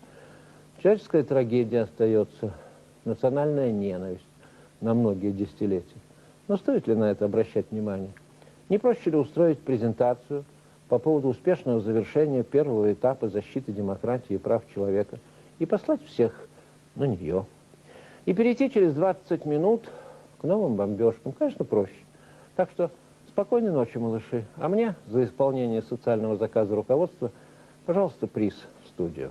Человеческая трагедия остается, национальная ненависть на многие десятилетия. Но стоит ли на это обращать внимание? Не проще ли устроить презентацию по поводу успешного завершения первого этапа защиты демократии и прав человека и послать всех на нее? И перейти через 20 минут к новым бомбежкам, конечно, проще. Так что спокойной ночи, малыши. А мне за исполнение социального заказа руководства, пожалуйста, приз в студию.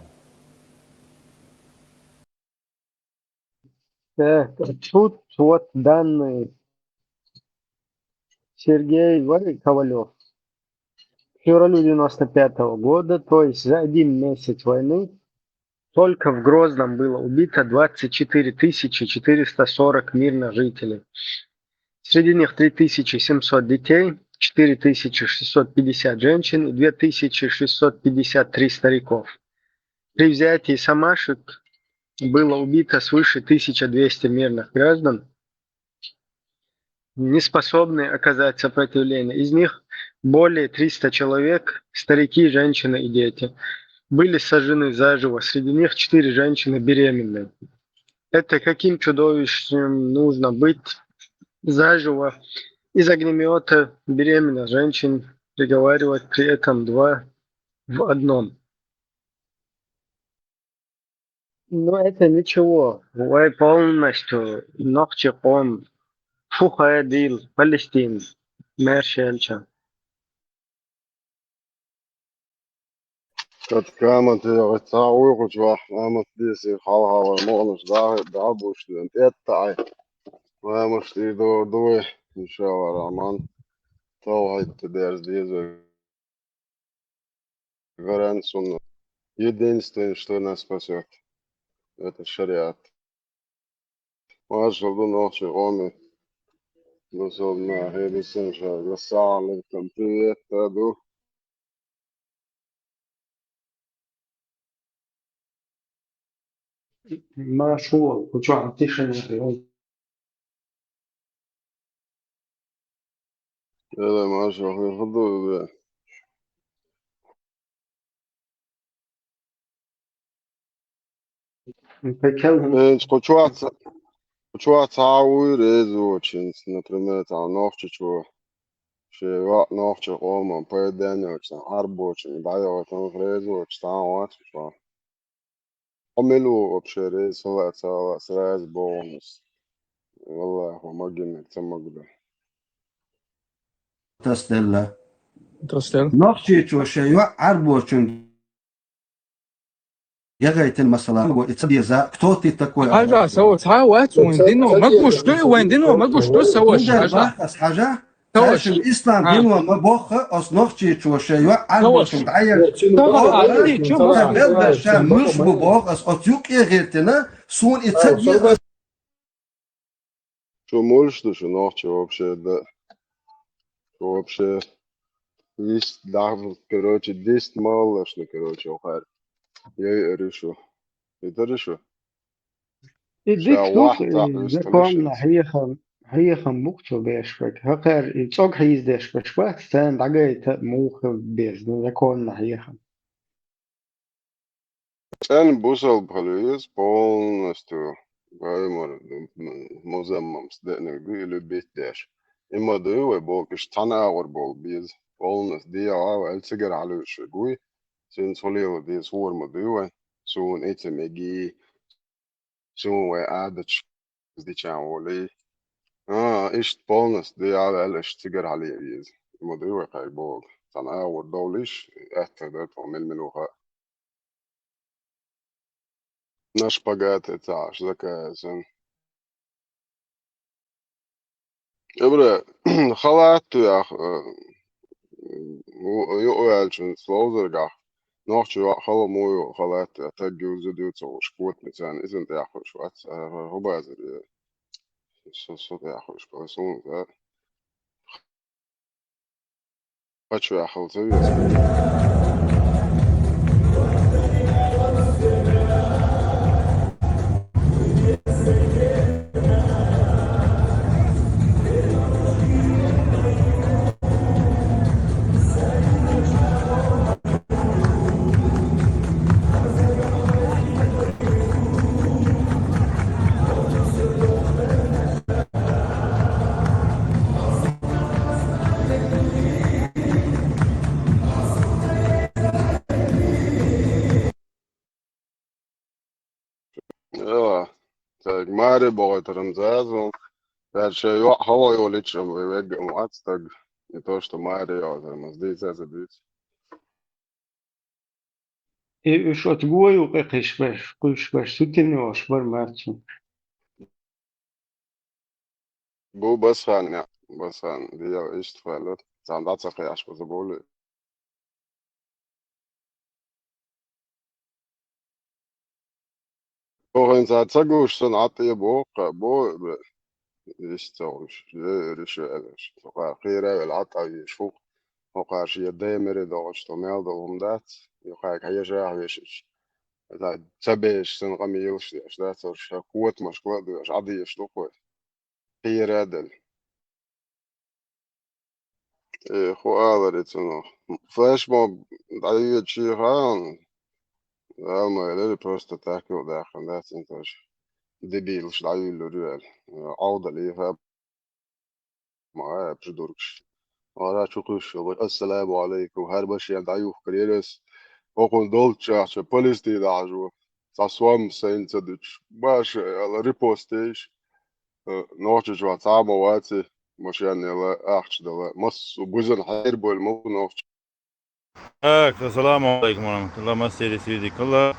Так, тут вот данные. Сергей Ковалев. К февралю 95 года, то есть за 1 месяц войны, только в Грозном было убито 24 440 мирных жителей. Среди них 3700 детей, 4650 женщин и 2653 стариков. При взятии Самашек было убито свыше 1200 мирных граждан, не способные оказать сопротивление. Из них более 300 человек, старики, женщины и дети, были сожжены заживо. Среди них 4 женщины беременные. Это каким чудовищем нужно быть заживо из огнемета беременных женщин, приговаривать при этом 2 в одном. Но это ничего. Вы полностью ногчиком фухадил Палестин. Мершельча. Kad kääntyivät saa uikusva, ammattiisi halhaava muodus daabusten ettai. Vähemmästi tui, Raman tauhaitte deras diese Гарантию. Единственное, что нас спасет, это шариат. Важно ночью оми. Дособно, Хедисэн, Гасалик, там привет, Таду. ما شو وشو عم تيشن هذا ما شاء الله خذوا بكلهم إنت قطوات تعوي ريزو تشينس например там ногти чего شيء نوختي قوم بيدن وتشان أربوش بعيا وتن ريزو وتشان وات شو عملوا بشري سوا سراز بونس والله هو ما قلنا تم قبل Tastella. Tostella. Noqchichu shaywa arbochun يغيتن مثلا ويتصديزا كتوتي تكوي حاجة سوت ساوات ويندينو ما قوش دو ويندينو ما قوش دو سوش تندر حاجة باخس حاجة سوش تاش الإسلام دينو ما بوخ أص نوقchichu shaywa سوش arbochun بعيا طبعا عادي تشوف تبلد شام مش ببوخ أص أتيوك يغيتنا سون يتصديزا شو مولش شو نوختي вообще да вообще есть да короче 10 малышны короче ухар я решу это решу ديك شا دوخ واحدة زكوم installations هي خمبوكتو بيشبك هقر تصوغ هيز ديشبك شبك سان دعاي موخ بيز زكوم هي خم Sen busel police полностью مزمم صدقني بيقولوا بيت داش إما دوي بوكش تناور بول بيز полностью دي السجر على شقوي سين صليو دي صور مدوي سون إتمجي سون وقعدت دي كان ولي إيش полностью دي على السجر عليه بيز مدوي قاي بول تناور دوليش اهتدت ومل ملوها ناش بقات تاعش ذكاء سن إبرة خلعت يا أخ يقول شن سلوزر نوchtje خلا مو خلات تجو زديو تو شكوت مثلا إذن تأخذ شوات هو بازر شو تأخذ شو سون ذا أشوي أخذ تبي يلا تاج ماري بغيت رمزازهم در شيء هوا يوليش ويوجع معتستق يتوشت ماري يا زلمة دي زازا دي شو تقوي وقيش باش ستين وش بر مارتشن بو بس خان بس خان دي إيش تفعلت زعندات سقياش بس بقول هو إنسان تسقوش صنعتي بو يستوش ريش وقع خيرة العطا يشفوق وقع شي دايمر دوش توميل دوم دات يقع هي جاه ويشش لا تبيش سنغمي يلش اشدات شكوت مشكوت دوش عادي يشلوك خيرة دل إيه خو آذر يتسنو فلاش موب دعية شي خان ما يلي بروست تاكي وداخل دات انتوش دبيلش دعية اللوريال عودة ليها ما بجدوركش Ora çukuş assalamu alaikum her başı yani dayuh kariyeriz okul dolça çe polis di dajo sa swam sen tsaduç baş ala ripostiş noçu jwa tamo vati مش يعني لا أحكي ده مص وبوزن حير بول مو نوش السلام عليكم ورحمة الله مسيري سيدي كلها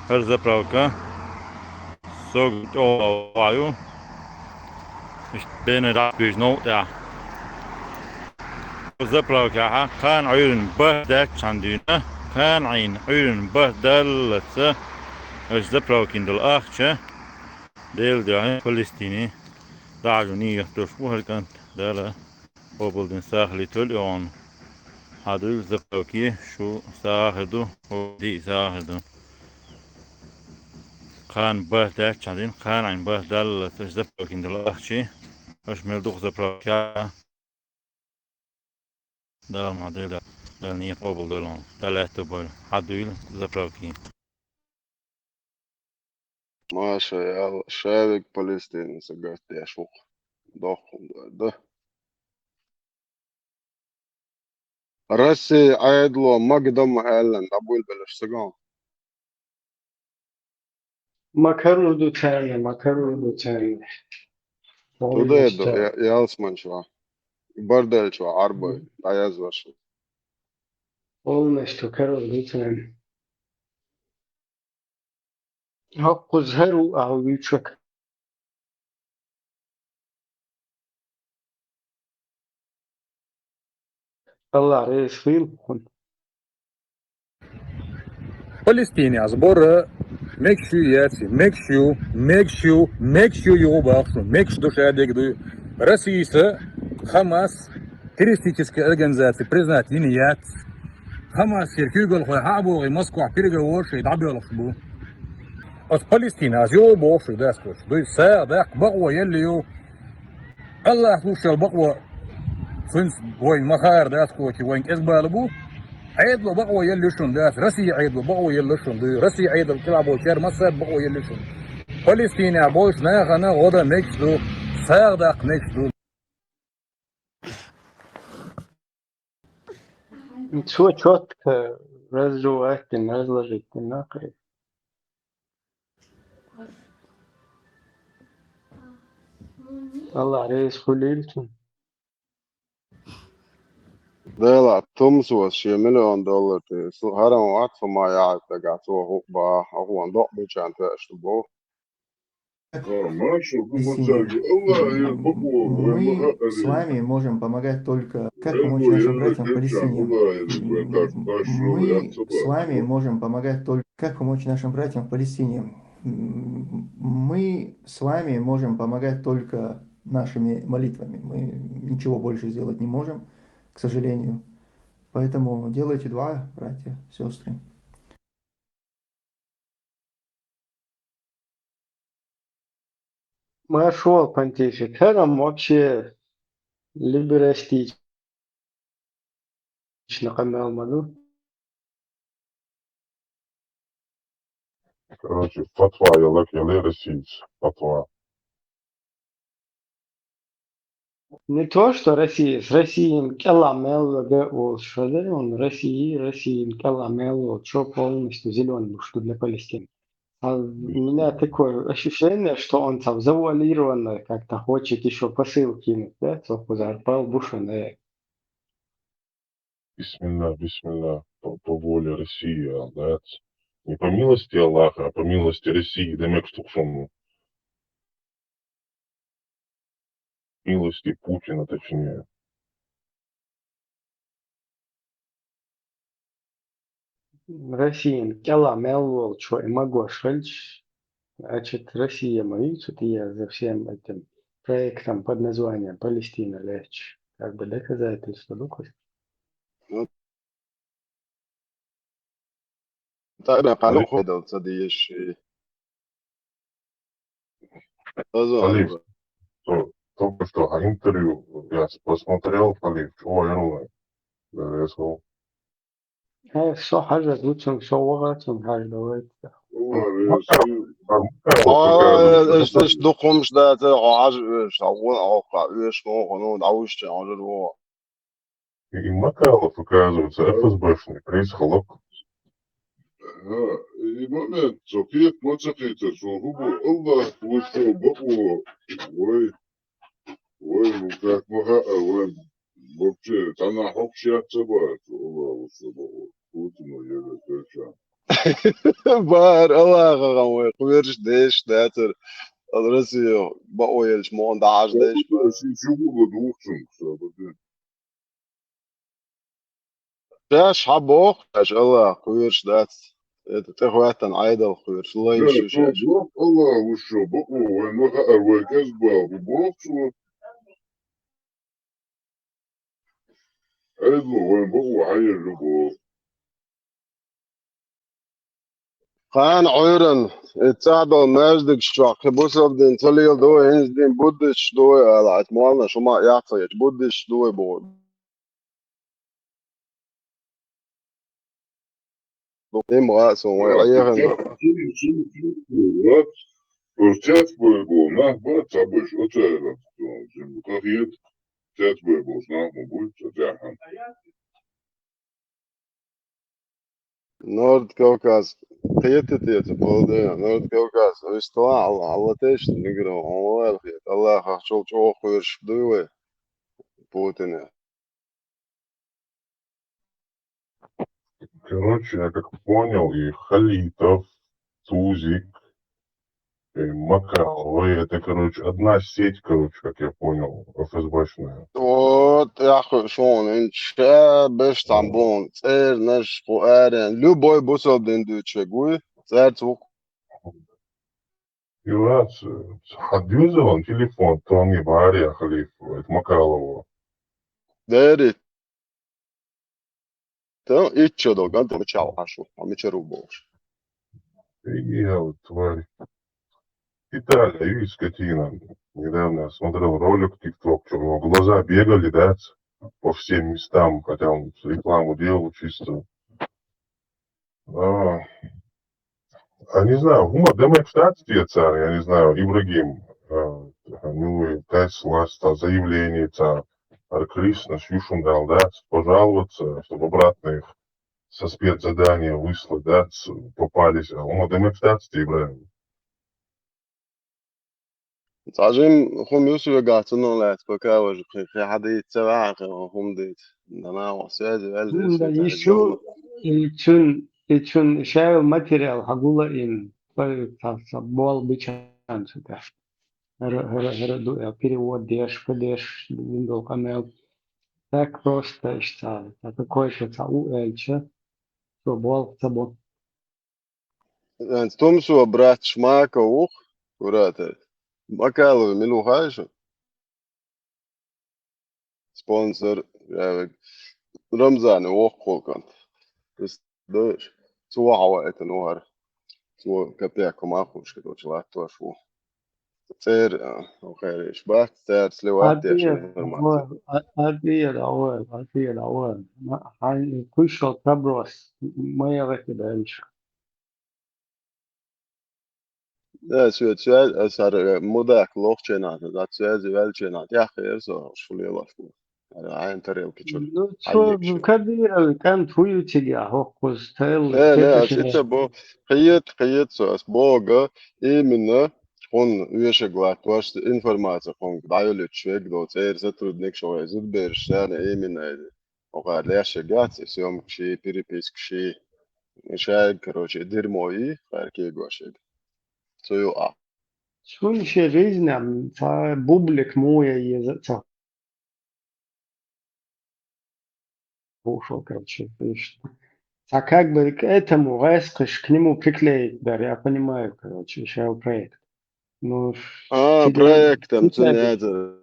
هر زبراوكا سوق وعيو مش بين راب بيجنو يا زبراوكا كان عيون بهدك عندنا كان عين عيون بهدلت زبراوكين دل أخشة ديل ده فلسطيني دعوني تشبه كان دلا وبلدن ساخلي تليون هادول زبراوكي شو ساخدو ودي ساخدو خان بهدل چندین خان عین بهدل تجد بروکین دلاخشی اش ملدوخ زبروکیا دل معدل دل نية قبل دلهم ثلاثة بول عدويل زبروكين ماشي يلا شارك فلسطين سقفت يا شوق ضخم ده رسي عيدلو مقدم هلن أبوي بلش سقام مكرودو تاني مكرودو تاني توديدو والمشتاق يالسمن شو بردل شو عربي عياز وشو والمشتو كرودو تاني حق زهرو أو يتشك الله رئيس فيل فلسطيني أصبر مكشو ياتي مكشو يوباخشو مكش душадек ду Россия Хамас террористическая организация признать нет Хамас يركيقل خوي حابو يمسكوا عبيرجل وش يدعبوا لخبو от Палестины از يو بوش داسكوش دو سا داك بقوة يليو الله خوش البقوة فنس وين مخار داسكوش وين إزبالبو عيد له بقوة يلشون داس رسي عيد له بقوة يلشون دي رسي عيد الكلاب وشير مصر بقوة يلشون فلسطين عبوش ناخنا غدا مكسدو صادق مكسدو شو تشوت رزو أكتن نزل الناقي الله رئيس خليلتون ديلا تمسوس شي $1,000,000 هرم وقت ما يعرف تقعتوه هو با هو ندق بيجان تأشتبوه ماشي Мы с вами можем помогать только... Как помочь нашим братьям в Палестине? Мы с вами можем помогать только... Как помочь нашим братьям в Палестине? Мы с вами можем помогать только нашими молитвами. Мы ничего больше сделать не можем, к сожалению. Поэтому делайте дуа, братья, сестры. Нашел понтифик. Херам вообще либерастично камел маду. короче фатва يلاك يلي رسيس фатва Не то, что Россия, с Россией каламел шаде, он России каламел, что полностью зеленый, что для Палестины. А у меня такое ощущение, что он там завуалированно как-то хочет еще посыл кинуть, да, Пал Бушане. бисмилlah по воле России да не по милости Аллаха а по милости России демек стукшому милости Путина точнее Россия каламел, что и могу шельч. Значит, Россия моится, и я за всем этим проектом под названием Палестина лечь. Как бы доказательство доказ. تقريبا قالوا هذا تصدي الشيء Халиф, только что интервью я посмотрел, Халиф, чего я сказал. شو حاجة دوتشم شو وغاتهم حاجة دويت ايش دقمش ده عاج ايش عون اوقع ايش نو دعوش عاجر هو И Макалов, оказывается, ФСБшный, приехал. И момент, Софиет Мацахита, Сухубу, Аллах, Лучо, Бабу, ой, ну как мага, ой, вообще, она вообще отцебает, Аллах, Лучо, Бабу, Путину, я это بار الله غوي قويرش ديش داتر الرسي بقوا يلش مون داعش ديش شو بقول دوخشن سابقين شاش حبوخ شاش الله قويرش دات تخواتن عايدل قويرش الله يمشي شاش الله وشو بقوا وين مغا أروي كذبا ببوخشو عيدلو وين بقوا حير جبو خان عيرن اتساعدوا ماجدك شاق بوسب دين تليل دو هنز دين بودش دو على اتمالنا شو ما يعطيك بودش دو بود دين مغاسو ويعيهن Určet bojbo, nah, bat saboš, očerat, zimu kahiet, čet bojbo, nah, moguć, čehan. نورد كوكاز قيتت بودين نورد كوكاز استواء الله تيش نقرا الله الخير الله خشول شو خويرش بدوي بوتين Короче, я как понял, и Халитов, Тузик, и Макаловы, это, короче, одна сеть, короче, как я понял, ФСБшная. вот يا اخي شلون انت باش تعملون تصير نش قوارن любой بوصل دين تشغوي تصير توك И раз отвязал он телефон, то он не бария Халифу, это Макалову. داري то и чё долго ты мчал ашу а мчеру больше И я вот, тварь. Италия, видишь, скотина. Недавно я смотрел ролик в ТикТок, что у него глаза бегали, да, по всем местам, хотя он рекламу делал чисто. Не знаю, demek штат цар, я не знаю, Ибрагим, ну, Тесла, заявление, Арклис на Сьюшун дал, да, пожаловаться, чтобы обратно их со спецзадания выслать, да, попались. Demek штат, Ибрагим. تعجم خم يوسف قاتلنا لا تبكاوج في حد يتبع خم ديت أنا وسيد والدي Da isu için şey materyal hagula in sa bol бичан сюда. Перевод деш, виндол канал. Так просто что какой-то уэльче, что бол собой. توم سو برات شماك وخ وراتر مكالو ملو هايشو سبونسر رمضان وخ خولكان بس دوش سو عوائت نوهر سو كتاكم اخوش كدو شلات توشو تير وخير إشباك تير سلوات يشن هرمات أدي الأول هاي كل شو تبرس ما يغطي بعيش. لا سؤال أسر مداك لوخشنات ذات سؤال زوالشنات يا أخي إرسو شو لي لفو عين تريل كتشول Ну, что, كبير كان твою тебя, хокус, тел, لا أشيت بو خيط سؤال بوغا إيمنا خون ويشغلات واش إنفورماتيا خون دايلت شويك دو تير زترود نيك شوي زد بيرشان إيمنا وقال ليش شغات يوم شي بيريبيسك شي شايك كروشي دير موي خاركي غوشيك سو Шун ще жизням, та бублик моя є, та ушел, короче, а как бы к этому резкош к нему приклеить, да, я понимаю, короче, еще проект. Ну, проектом ценятся.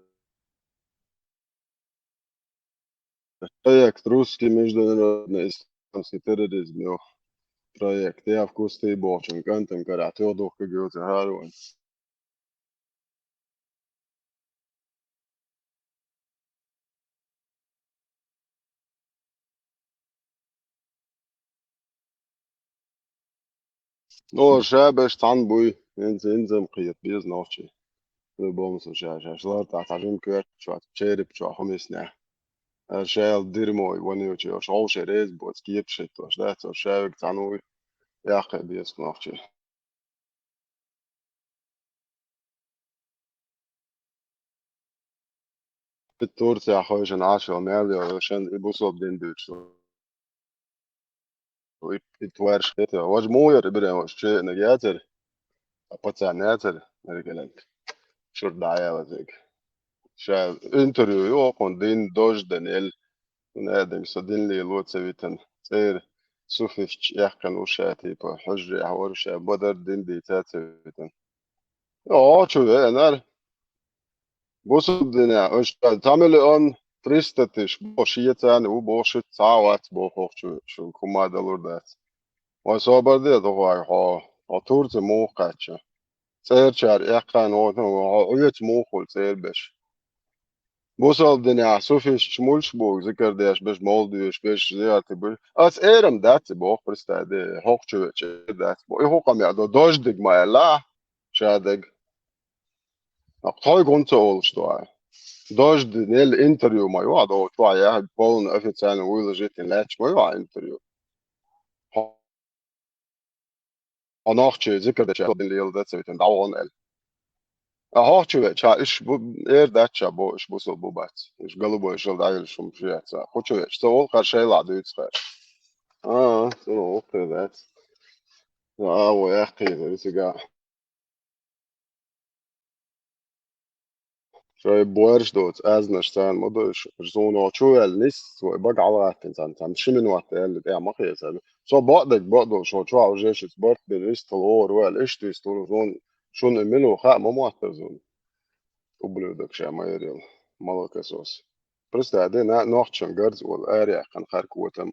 Проект русский международный исламский терроризм. Проект. Я в кусты бочен, кантом карат, я дух как его загарван. Ну, шабаш тан буй, инзам قيت بيز نوشي. بومس شاشلار تعجم كير شو تشيرب شو خمسنا. شايل ديرموي ونيوتشي شو شريز بوت كيب شيت واش ده شايك تانوي يا أخي بيز نوشي. التورتي أخوي شن 10 مليون عشان يبوصوا بدين دوتش. ويتوارش كده واج موير إبراهيم واش شيء نجاتر أبتسع ناتر مرجلك شو الدعاية وزيك شايل انتريو يوقون دين دوج دانيل ونادم صدين لي لوت سويتن سير سوفيش يحكن وشاتي بحجري حوار شا بدر دين ديتات سويتن شو ده أنا بص الدنيا ايش تعمل اون فريستتش بوشيتان وبوشت ساعات بوخوخ شو كومادا لوردات وصابر دي دواي ها تورت موقعش سير شار يقان وعيت موقل سير بش بوصل دنيا سوفيش شمولش بوك ذكر ديش بش مولديش بش زيارتي بش اس ايرم داتي بوك برستا دي هوك شويتش داتي بو ايه هوكم يعدو دوش دق ما يلا شادق اقطعي كنت اولش دواي دوش دي نيل انتريو ما يوعد دواي ياهد بولن افيتسان ويلا جيتين لاتش ما يوعد انتريو هناخشي ذكر ديش اللي يلا داتي بيتن دعوان ال هوكشويتش ايش بو اير داتشا بو ايش بوصل بو بات ايش قلبو ايش دايل شم فيها هوكشويتش تو قرشي لا دويتس så det. Ja, och jag skriver så jag. شوي بورش دوت أزنا شتان مدوش زونو شو الناس وبقى على وقت إنسان شو من وقت اللي ده ما خيس هذا شو بعدك شو عاوزش سبورت بالريست الأور والإيش تيستون زون شو نمنو خا ما معتزون وبلودك شيء ما يريل مالك أساس بس ده نوختشن جرز والأريح كان خارج وتم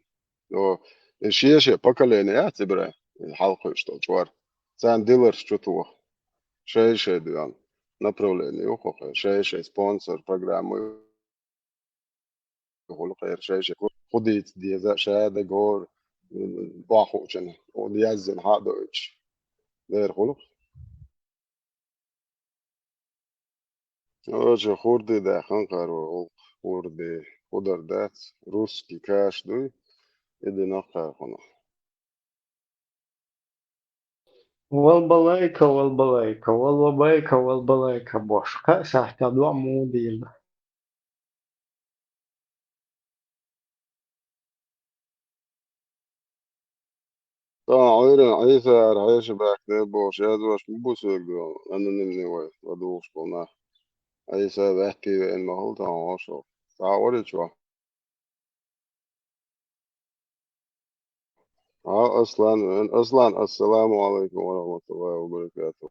لو الشيء بكالينيات برا الحلقة يشتغل شوار سان ديلر شو شيء ديان направление وخوخ شيء سبونسر برنامج يقول خير شيء خديت دي ذا شهادة جور باخو جن وديازن هادوش دير خلق أرجع خوردي ده خنقر وخوردي خضر دات روسكي كاش دوي إدي نقر خنا والبلايكة والبلايكة والوبايكة والبلايكة بوش كأسة تدوع موديل عيرن عيسى عيش باك نبو شاد واش مبوسك دو أنا نمني واي ودوش قلنا عيسى بحكي إن هو تعاشر تعوري شو أصلا السلام عليكم ورحمة الله وبركاته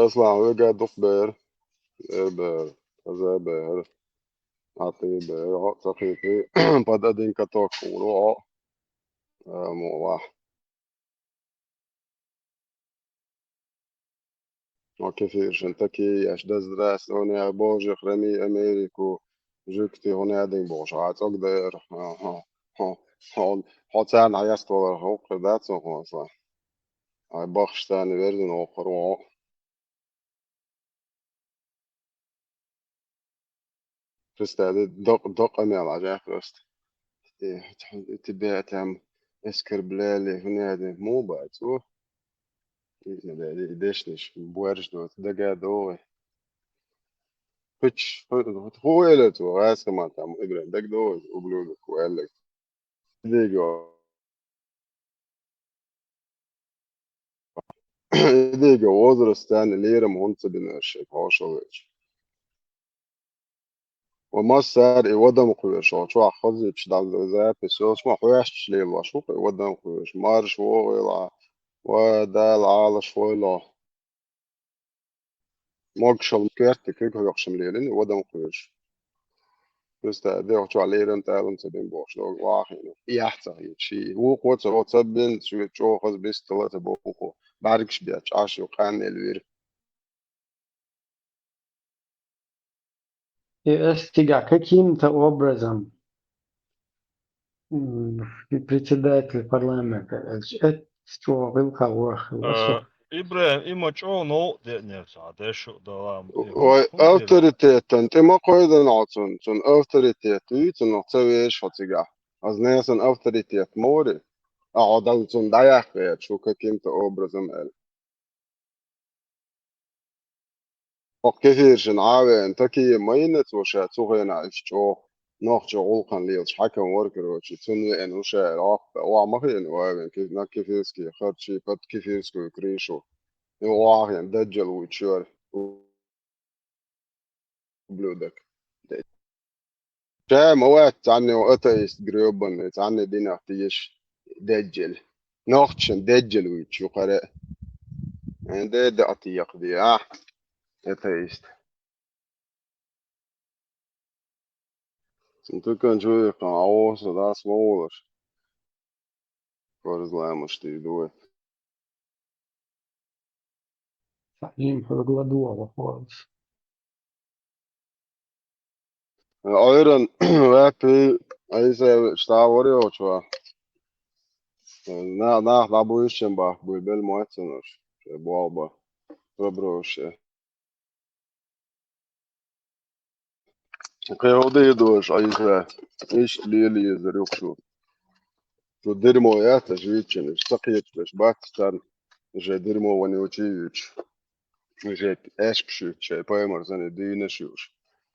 أصلا وقع دخ بير بير هذا بير أعطي بير تقيقي بعد أدين كتوك ولو مواح وكيفير شنتكي أشداز دراس هنا بوجي خرمي أمريكو جوكتي هنا أدين بوش عاد أقدر حوتان عيست ولا هو قدات سوى أصلا هاي بخشتاني بردن وقروا فست دق أمي على جاك فست تبيع تام اسكر بلالي هنا هذا مو بعد سو ديشنش بورش دوت دقا دوي فتش هو إلتو غاس ما تام إبراهيم دق دوي وبلولك وقال لك ديجو ديجو وزرستان ليرم هونت بنرشك هوشويتش وما صار يودم قوي شو أخذ بشدال ذا بسوس ما حويش ليلا شو يودم قوي مارش وغيلا ودا العالش فويلا ماكشل كيرت كيك يقشم ليلين ودم قويش بس ده شو عليه انت انت بين بوش لو واحد يحتاج شيء هو قوت رو تبين شو شو خذ بس ثلاثة بوكو بعرفش بيتش عاشو قان الوير استيقا каким-то образом председатель парламента что вилка ворх إبراهيم إما شو نو ده نفسه ده شو دوام وأوتوريتيت أنت ما قيد نعطون تون أوتوريتيت تون تسوي إيش هتيجا از ناس أوتوريتيت موري أعدل تون دايخ شو كيمت أوبرزم ال وكثير شنعاوي أنت كي مينت وشا تغينا إشتو نوخ شغل كان ليش حكم وركر وشي تنوي إن وشا راق وعمخين وابن كيف نكيفيسكي خرشي بد كيفيسكو كريشو واحد دجل وتشور بلودك شا موات تعني وأتيست جروبن تعني دينا تيش دجل نوختشن دجل ويتشو قراء يعني ده أتيق دي أتيست Sen tykkään juurikaan aossa taas muulas. Korislämmästi duet. تعليم Hörgladova خالص. Ayran väpi ei se stavori otsua. Na bu işin bak bu bel muatsanır. Bu alba. Probroşe. Kayode doş ayra. İş lili yazır yok şu. Şu dermo ya tajviçin. Sakiyetleş bakstan. Je dermo vani uçiyuç. Je eşpşü. Şey payamar zane düğüneşiyor.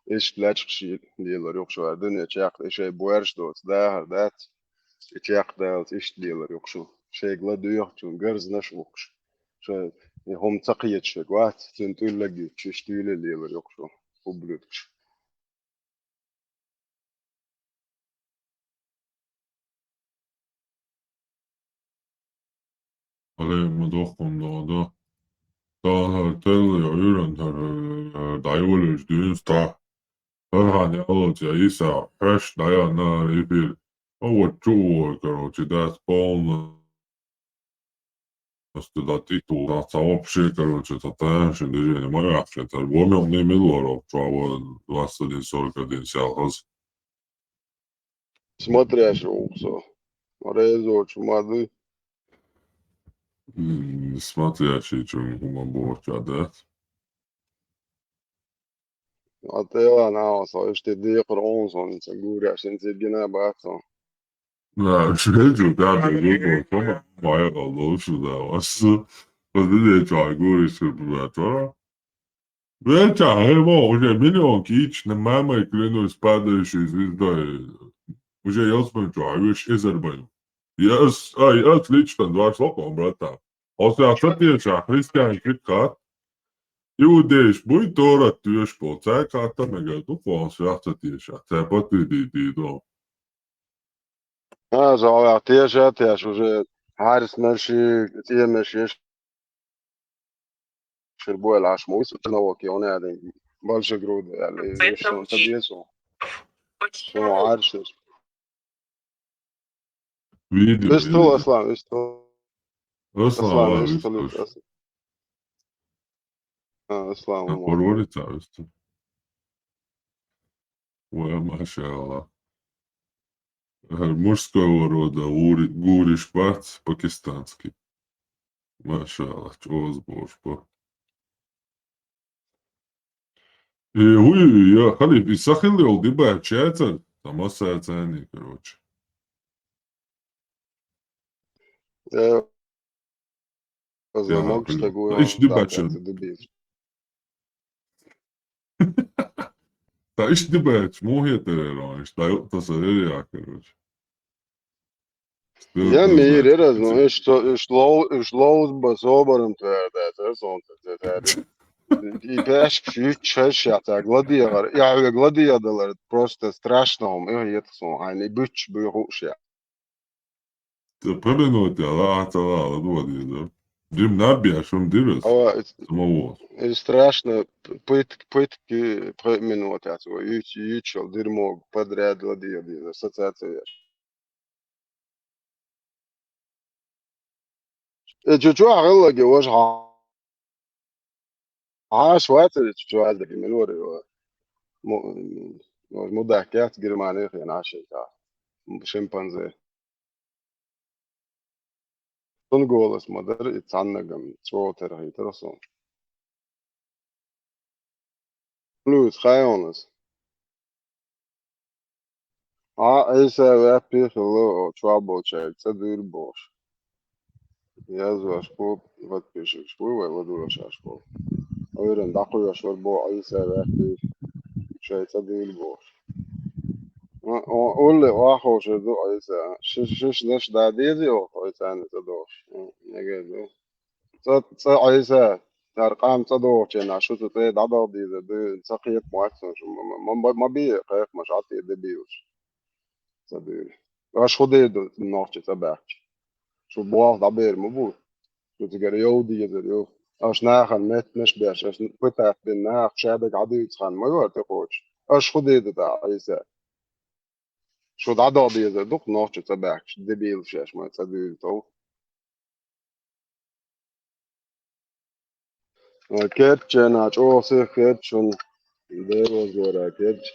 İş plaçkşi diyorlar yok şu var. Dünya çak şey buerş dot. Dahar dat. İçak dalt iş diyorlar yok şu. Şey gladio çünkü gırz naşvukş. Şey هم تقيت شك واحد تنتقول لقي تشتيل اللي يقشو وبلوتش Olemme tohkumda da tällä yhden daivolysdysta. Vähän aloit ja isä häs dajana ipil. Ovat juo, короче, tässä polna. Sitä tituu tahtsa opsi, короче, tähän движение. Моя это альбомом не милоров, чего васадин солькадин сялхаз. Смотришь уксо. Резо чумады. Смотрящий, чем гумабор чадет. Атела наоса, işte diğer onson, sen gurasın zibine baksan. Şuraya ben de yok ama bayağı kaldı şurada. Aslında de çaygır istiyorlar. Ve çay bu, уже миллион кич, на мама и клянусь падающей звездой. Уже ясно, что вещь из Азербайджана. Я отлично, два слова, брата. После отсутствия христиан критка, иудеиш будет Тора тюш по цай карта мега тупо свято тиша. Це потиди до. А, за тieši, уже Haris meši, tie meši ir boilāš mūsu novokī, un ēdīgi balša grūdi, ali šon tad iesu. Šon Haris. Video. Visu to, Aslan, visu to. Aslan, visu to ļoti prasa. Aslan, Порвали царство. Ой, машалла. Мужского рода Гури Шпац, пакистанский. Машалла, чего сборшпа. И я халиф, и сахилил, дыба, общается, там осаяцани, короче. Замок Ja, штагую, ich die да, Batschen. это дебил. Da ich die Batsch, mohe terror, ich da tas arī jākaroč. Ja, mir ir, nu, ich lauz obaram tvērdēt, и пешки чаще, а гладиатор, просто страшно, это они бич бюруши. Пеленот я, ла, да. Дим набия, шум дирес. Самого. Ir strašno pытки minūtē, jo jūčo dirmo padarēt gladījādī, asociācijas. Čuču āgallagi, ož švaicari, čuču āzdagi minūri, jo mudāk jāts girmāni ir nāšai kā šimpanzē. Un golas madari, cannagam, čotera, hitrason. Plus, hajonas. Es piešalu čvabočai, cedirboš. Jāzvā školu, vatpiešak školu vai vadošā školu. Oiran dakujoš varbo, šai cedirboš. Ulle vahoši do, šiš neš dādīdzi, oisāni cedoš. Negaidu. Oisā. أرقام صدوق أنا شو تطيد عضل دي سقيت معكسن شو ما بيه قيق مش عطي دبيوش صديري واش خدي النوتش تبعك شو بواف دبير مبوط شو تقري يودي يدريو اش ناخن مش بيش اش بتاعت بالناخ شادك عديد خان ما يور تقوش اش خدي ده عيسى شو دعدا دي دوك نوتش تبعك دبيل شاش ما تديل تو كيتشن أشوف سيف كيتشن ديروز ورا كيتش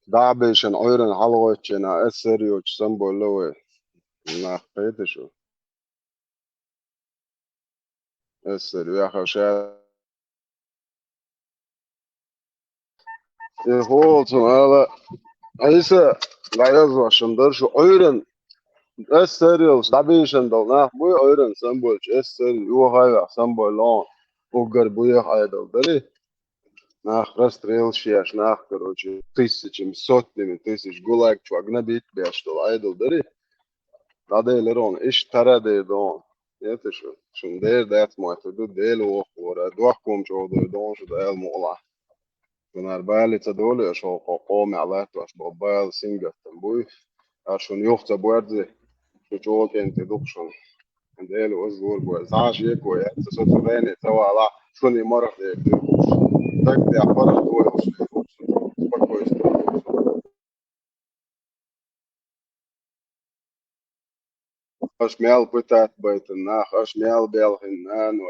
دعبشن أيرن حلوتشن أسريوش سمبولوي نخيت شو أسر يا خشاء يهولتون هذا أيسا لا يزوى شندر شو أيرن أسريوش دعبشن دلنا بوي أيرن سمبولش أسر يوهاي سمبولون وقربوية هايدل دري ناخ رستريل شياش ناخ короче тысячами сотнями тысяч гулаг чувагна бит бяштол айдл دري هذا لرون إيش ترى ده دون يتشو شن دير دات ما تدو ديل وورا دوحكم شو ده دون شو ده المولا كنا بالي تدول شو قوم على توش بوبال سينجر تنبوي عشان يوخت بوردي شو كان تدوكشن ديل وزول بوز عاش يكوي تسوت غاني توا على شوني مرة تك دي عبارة كويس كويس اش ميال بتاعت بيت الناخ اش ميال بيلهن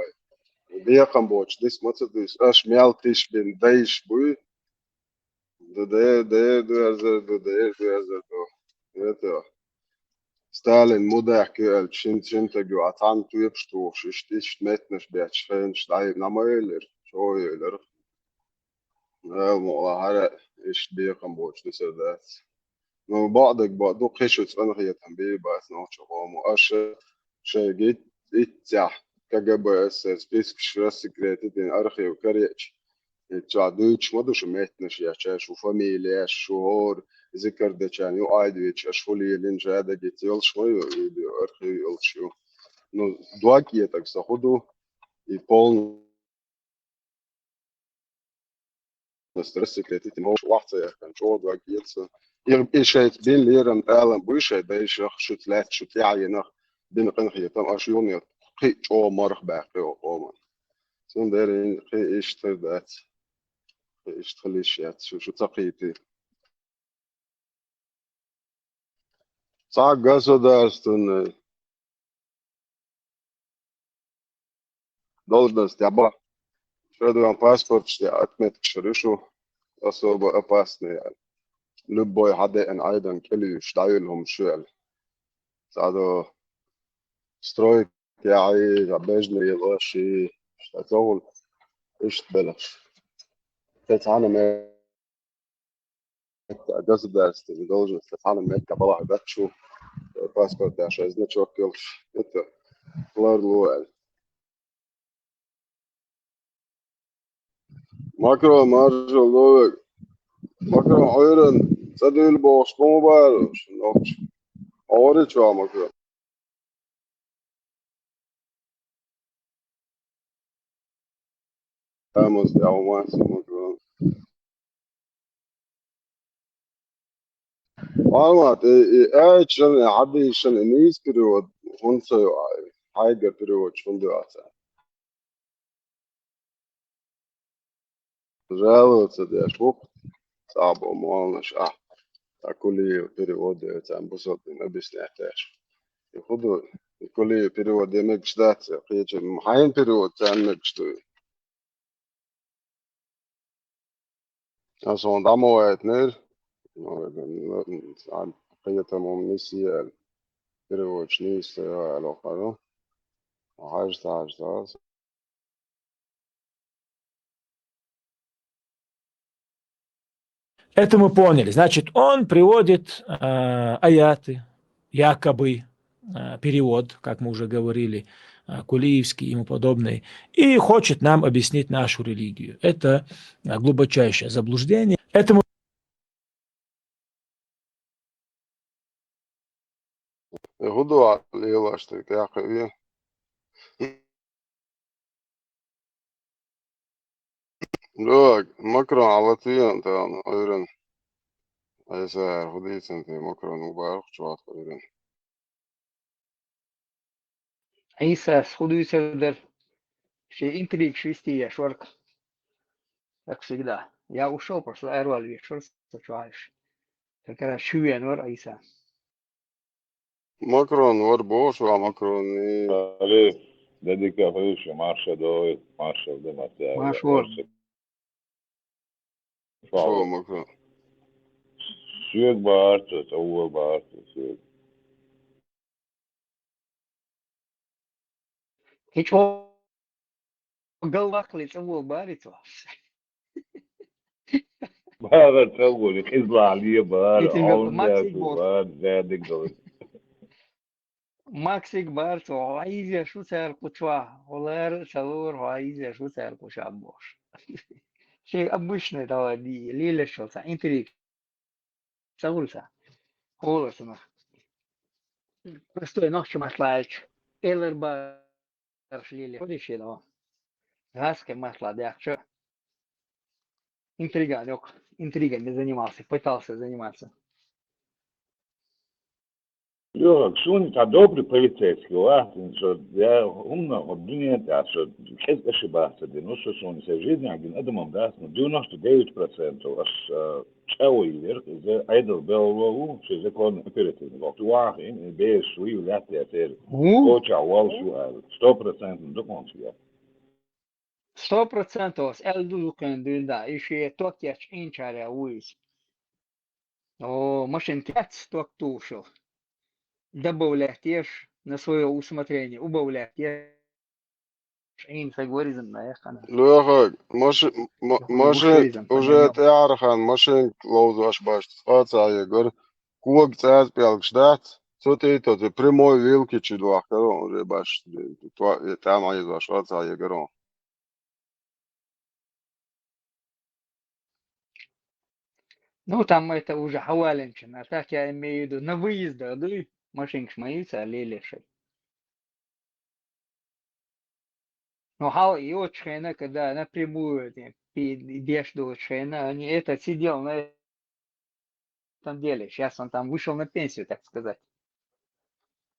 بيقم بوش ديس متديس اش ميال تيش بين دايش بوي ده ازر ده ازر دو يتو ستالين مودع كيال شنت جو عطان تو يبشتو شتيش متنش بيتش فينش دايب نمايلر شو يلر مولا هرق ايش بيقم بوش ديس ذات نو بعضك خشو تسألني تنبيه بس نوتش قومو اش شي جيت اتساح كجبا اس سبيس كشرس كريتين ارخي وكريتش اتشادوش مدوش ميتنش يا شاش وفاميليا شهور ذكر ده كان يو ايدويتش اشفولي لين جاده جيت يلش شوي ارخي يلشيو نو دواكيتك سخدو يبول ستريس كريتين هو واحد كان شو دواكيتس ايش بين ليرم تعلم بوش بايش شو ثلاث شو تعينه بين قنخي تم اشيوني قي او مرخ باقي او سون دارين قي ايش تردات ايش تخليش يات شو تقيتي صار قاسو دارستن دول بس تبع شادو باسبورت شتي اتمت شريشو اصوب اباسني يعني لبوي حدا ان ايضا كلي شتايلهم شوال صادو سترويك ياعي جباجني يغاشي شتاول ايش تبلش تتعلم قاسو دارستن دول تتعلم كبلا باتشو باسبورت عشان ازنت شوكلش انت فلار لوال ماكرو مارجو لوال ماكرو ايرن تدل بوش موبايل نوتش اوري شو ماكرو امس او ماس ماكرو معلومات ايش شن حد شن نيس بريود هونسو حاجه بريود شون دواسا جالو تدي اشوف صعب ومالنش كل بريود تنبسط نبيش نحتاج يخدو كل بريود مش ذات قيج محاين بريود تنمجتو أصلا دعمو اتنير عن قية ممنسي بريود شنيس الوقالو عاجز Это мы поняли. Значит, он приводит аяты, якобы перевод, как мы уже говорили, Кулиевский и ему подобный, и хочет нам объяснить нашу религию. Это глубочайшее заблуждение. Это мы... يخدو ليلاشتك يا أخي لوك مكرون على تيان تان أيرن أيسار خديت أنت مكرون مبارك شوات أيرن عيسى خذوا يسدر شيء انتريك شويستي شورك أكسيدا يا وشو برس الأروال يشورس تشوالش فكرة شوية نور عيسى ماكرون وربوش وماكروني Allez, dedica felice, marcia dove, marcia de Matteo, ما شور شو Paolo. ماكرون Sjög Bartos, Ove Bartos, sjög. هيك هو قلبك اللي تسوي باريتو Bara تقول يخزع عليه بار يتنقل عون ماكسيك ذاته بور بار زادك دول. ماكسيك بارتو عايزة شو سعر قطوة ولا سلور عايزة شو سعر قشابوش شيء أبوشنا توا دي ليلة شو سا انتريك سأقول سا هو سما بس تو نوش ما طلعش إلر بارش ليلة خدي شيء لوا هاسك ما طلع ده شو интрига, лёг, интригой не занимался, пытался заниматься. Jörg, schon ta dobry полицейский, ладно, что я умно обдумать, а что без ошибаться, да, ну что он вся жизнь один адамом даст, ну 99%, аж чауи вверх, за айдол белого, что закон оперативный, вот уах, и без шуи вляты, а теперь коча вал шуа, 100% докончил. 100% eldu da, еще токяч инчаря уис. О, машин кец ток тушил. Добавлять ешь на свое усмотрение, убавлять ешь. Ин фаворизм на эхана. لوخك ماشين уже تعرفان ماشين لو аж баш фаца егор куок цаз пелгшдат соте то те прямой вилки чудо ахаро уже баш то там ай за фаца егор Ну, там это уже хаваленчина. Так я имею в виду на выезд, да, машин шмаится, лелешей. Но хал и от шхена, когда напрямую идешь до шхена, они это сидел на этом деле. Сейчас он там вышел на пенсию, так сказать.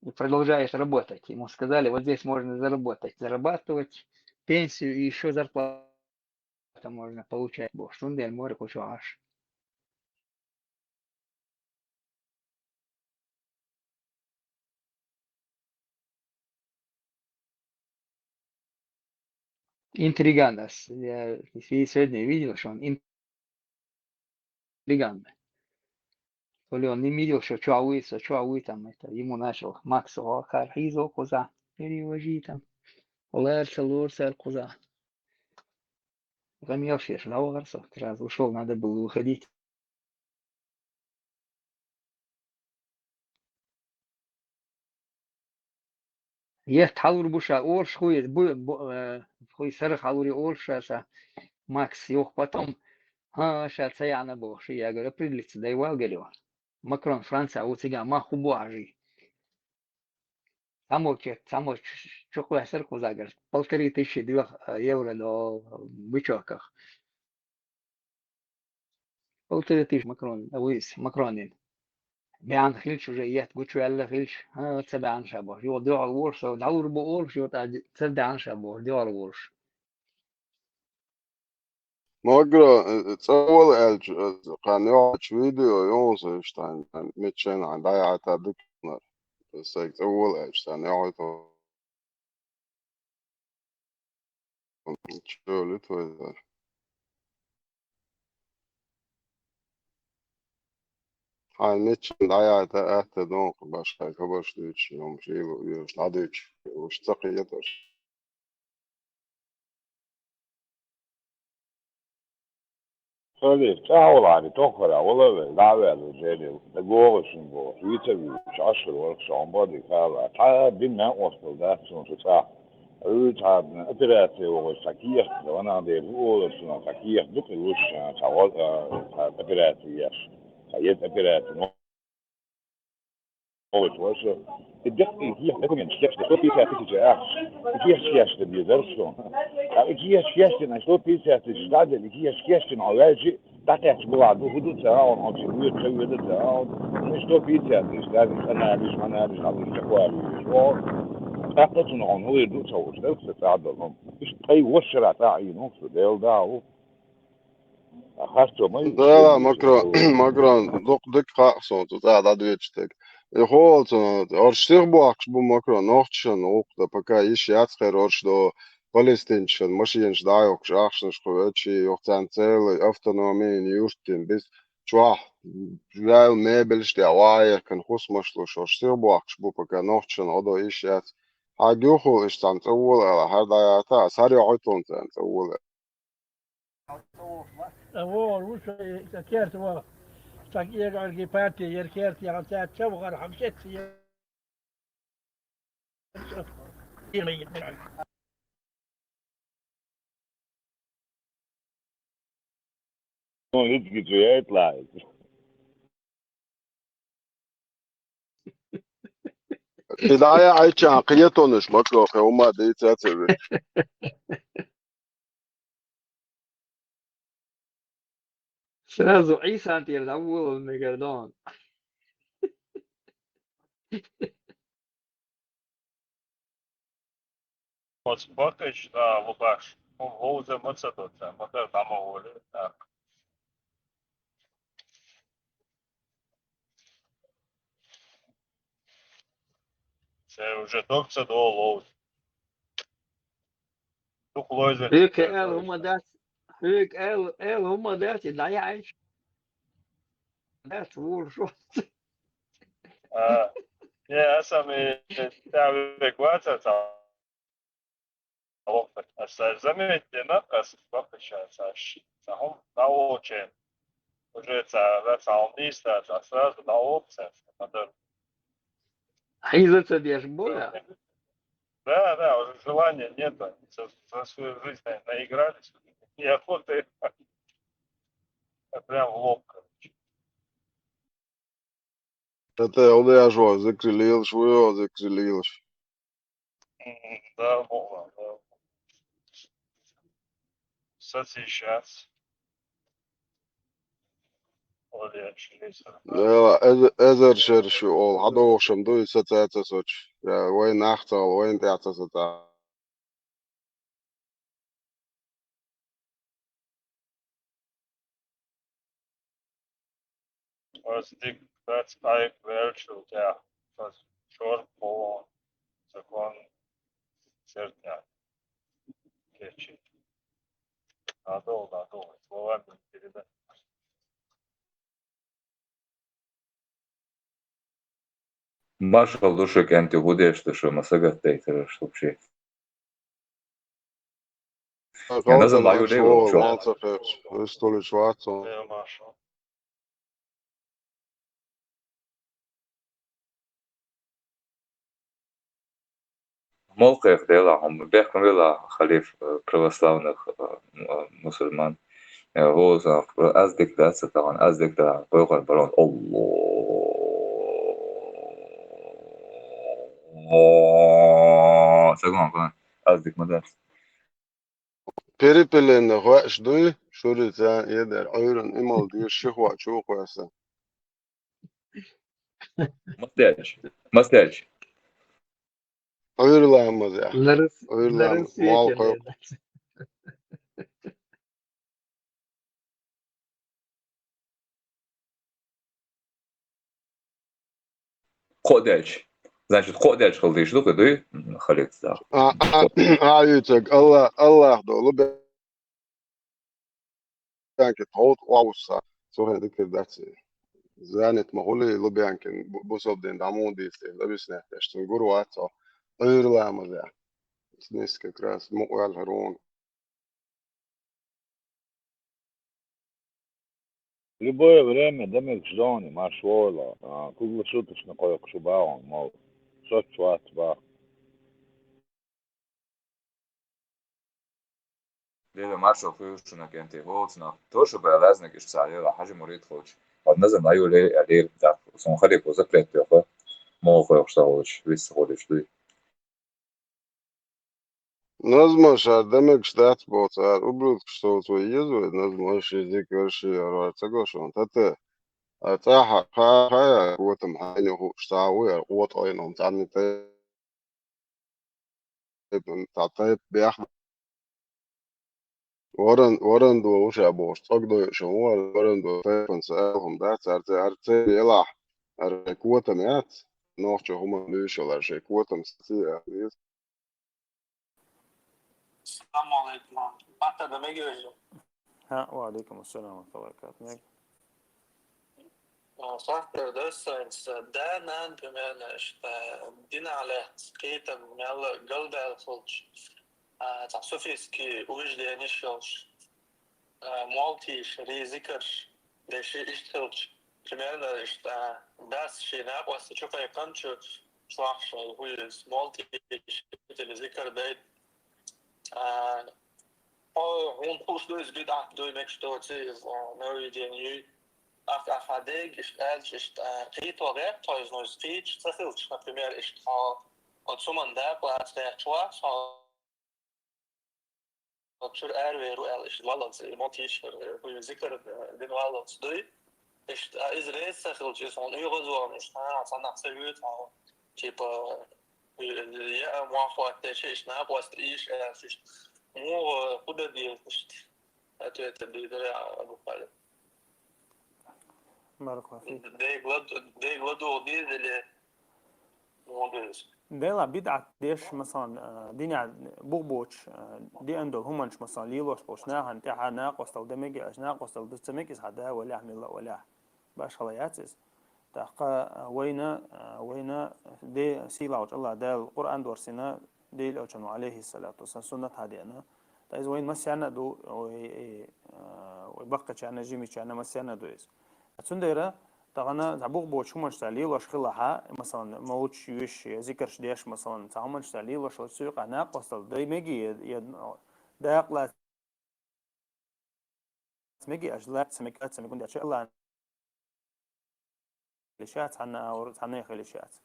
И продолжает работать. Ему сказали, вот здесь можно заработать, зарабатывать пенсию и еще зарплату можно получать. Бо что он море кучу аж. Интриган. Я сегодня видел, что он интриган. То ли он не видел, что Чуауи там это, ему начал Максу Хархизо коза перевожи там. Лерса, Лурса, коза. Замелся, Лаурса, раз ушел, надо было выходить. Есть халур буша орш хуй сэр халури орша Макс йох потом сейчас я был, что я говорю, определиться, да и говорю. Макрон, Франция, у тебя маху буажи. Само чоколя сырку загар. 1500 евро до бычоках. 1500 Макрон, вис Макронин. بيان خلش وجيات قلت شو يلا خلش ها تسبع عن شابه يو دور الورش او دور بورش يو تسبع عن شابه دور الورش ماجرا تصور الج قناة فيديو يوصل شتان متشان عن ضيعة تدكنا بس تصور الج قناة شو لتوه عن متشان ضيعة تأتى دونك باش كبرش ديش يوم شيلو يوش ناديش وش تقيتش خلي تعال على تخرع والله دعوة للجانب تجوع شنبو يتبي مش 10 ورق شامبادي كذا تعال بينا وصل ده شنو تسا تعال أتراتي وسكير لو أنا عندي هو شنو سكير دكتور وش تعال أتراتي ياش هيت أتراتي وش الدقيق هي لكم ينشيش ده في ساعة تجاه هي شيش ده بيزرشون هي شيش ده نشوف في ساعة تجاه اللي هي شيش ده علاجي تحت بعض وحدود تعاون أو تسوي ده تعاون نشوف في ساعة تجاه أنا ليش هذا الشكوى شو تحتون عن هو يدو تسوي ده تعدلهم مش أي وش لا تعين نص ده داو أخذته ما لا لا يشتغل مكران مكران دق خاصون تاع دادويتشتك يخولتون орштиг буакш бу макрон нохчен окта пока иш яцхер оршдо палестинчен машинш дайокш ахшнш ховечи йохтан цел автономии юштин bis чуах жал мебелш der вайер kan хусмашло орштиг буакш бу пока нохчен одо иш яц агюху иштан цул ала хадаята сари ойтон цул Avon, lūdzu, tā kērt, tā iegāja partija, ir kērt, jā, tā čau, ar hamšets, jā. No, يجي يطلع بداية عايشة قيتونش مكروخ هما دي تاتر Сразу عيسى أنت الأول الميجردون. Od spakaš, da, lukaš, uze mrcatoce, motor tamo voli, tak. Se уже dokce do louz. Tu loize. هيك قال هم دات هيك قال هم دات لا يعيش دات وول شو Ja sam i tev kvacēts lopet. Es zamēģinu, kas spakašās ar naučiem. Уже вецал нista, сразу на опция. حيزة ديش بولا. Да, уже желания нет. За свою жизнь наигрались. И охоты прям в лоб, короче. Это удержу, закрылил швуё, закрылил. Да, мало, да. Сейчас. Ja, ezer شرشو أول حدا وشم دوي ستة سوتش وين أختا وين تعتا ستة Was dik that's I virtual, yeah. Was short полон. Закон сердня. Кечи. Надолго. Словами передать. Маршал душе кенти гудеш, что масагат тейтеры, чтоб ши. Я назад лаю лево, شو что? منطقة استولي شواتو Ja, Marshall. Молкаев дела, он бехком вела халиф православных мусульман. هو از دکتاتsa طبعا az dikta koygan baron Allah ساقون كمان az dik madar перепелен غواش دوي شوري تان يدر أيرن إمال دير شخوة شو قواسا مستاج أير لا مزح أير لا مال قوي قداش значит قداش خلدي شو كده خليت ده يتك الله دولو بانك تحوط واوسا سوره ذكر داتسي زانت مهولي لو بانك بوسوب دين دامون ديستي لبس نحتاج تنقر واتو أير لا مزح سنسك كراس مقوال هرون Любое время демек ждони, маш войло, круглосуточно кое-что мол, что чувствовать. ده маршал خيوشنا كانت هوتنا توش بلازنك إيش سعيلا حاجة مريض خوش قد نزل أيو ليه عليه ده سون خليك وزكرت يا أخو ما خوش تاوش بس خوش دوي Nazmaš ar demek štats būs ar ubrūt, kas to iezved, nazmaš izik verši ar cegošanu. Tad tā hāja, otam haņu štāvu ar otru ainam tāni te, tā te bijah ورن دو وش أبوش تقدر شموع ورن دو تفن سألهم ده أرتي يلا أركوة مات نوع هم ليش ولا شيء كوة مستيا السلام عليكم. حتى ده ما يجي وجهه. ها وعليكم السلام ورحمة الله وبركاته. صح das ده نان بمعنى دينا على سكيتا مال قلب على فلش تعصفيسكي وجد نشلش مالتي شري ذكر ده شيء اشتلش بمعنى das شيء ناقص تشوف أي كنش صح شيء هو مالتي اللي ذكر ده هون خوش دوز بدعة دوي مكشتوتي نوي دينيو afadeg qeito rep tois nos speech tsakhilch например от sumanda plaats der chwa от chur erweru el walats motish hu zikr den walats doy is reis tsakhilch is on eurozone sanach sevut tipo ja mwafat tesh na post ish mo khuda di اتت دي ابو خالد بارك الله فيك. ده يقعدوا دي اللي موجودش. ده لا بدعة ديش مثلا ديني بوغبوش دي عندهم همنش مثلا ليلوش بوشناها انتحى ناقص تو دمجي اش ناقص تو دستمكس هذا ولا يحمل الله ولا باش خلاياتس تحقا وين دي سيلاوش الله ده القرآن دورسنا دي لو كانوا عليه الصلاة والسلام سنة هذه أنا تايز وين مسيانا دو ويبقى كأنا جيمي كأنا مسيانا دو إز أتسنديرة تغنى تعبوق بوش همش تعليل وش خلاها مثلا موتش يش ذكرش ديش مثلا تعملش تعليل وش السوق ناقص ده ميجي ده لا ميجي أجلات سمكات سمكون ده شيء الله لشات عنا أو عنا يخلي شات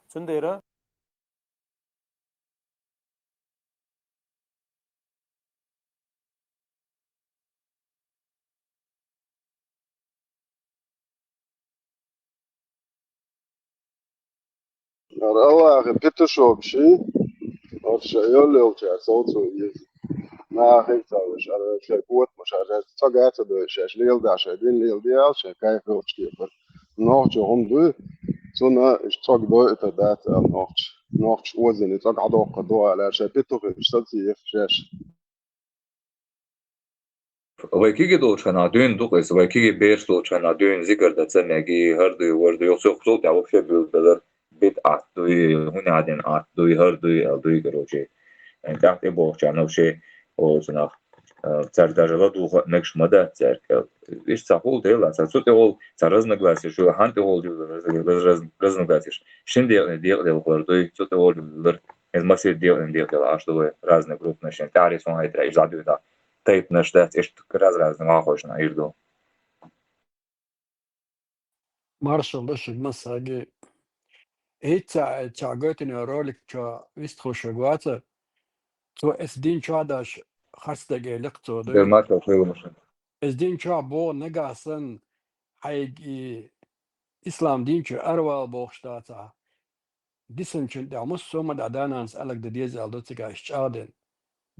سنديرة الله أخي بيتشو بشي يولي وجه صوت ويز ما أخي تاوش على شيء قوة مش على تجات ده شيء ليل ده شيء دين ليل ده شيء كيف يوش كيف نوع هم دو سونا اشتاق دو إتدات نوع وزن اشتاق عدو قدوة على شيء بيتو في اشتاقي يفشاش وكيجي دوشنا دين دوقس وكيجي بيش دوشنا دين ذكر ده تسمعي هردي وردي يوسف صوت يا وفي بالبلد بيت دوي هنا عادين دوي هردي دوي كروشي يعني تحت إبوه كانوا شيء أو سنا царь духа некшмада церковь. Ишь цахул дела, царцут его царазнегласие, что хант его разногласишь. Шин дел гордой, цут его из массы дел а что разные группы начнут. Тарис он это и забью да. Тейп наш да, ишь разные махош на ирду. Маршал лыш масаги. Эйца чаготин ролик ча вистхушагвата. تو اسدین چا داش خستگی لقطو در دوی ما تقول مش. اسدین چا بو نگاسن حیگی اسلام دین چه اروال بوشتاتا دیسن چه داموس سوما دادانانس الگ ددیز الدوتیگا اشچادن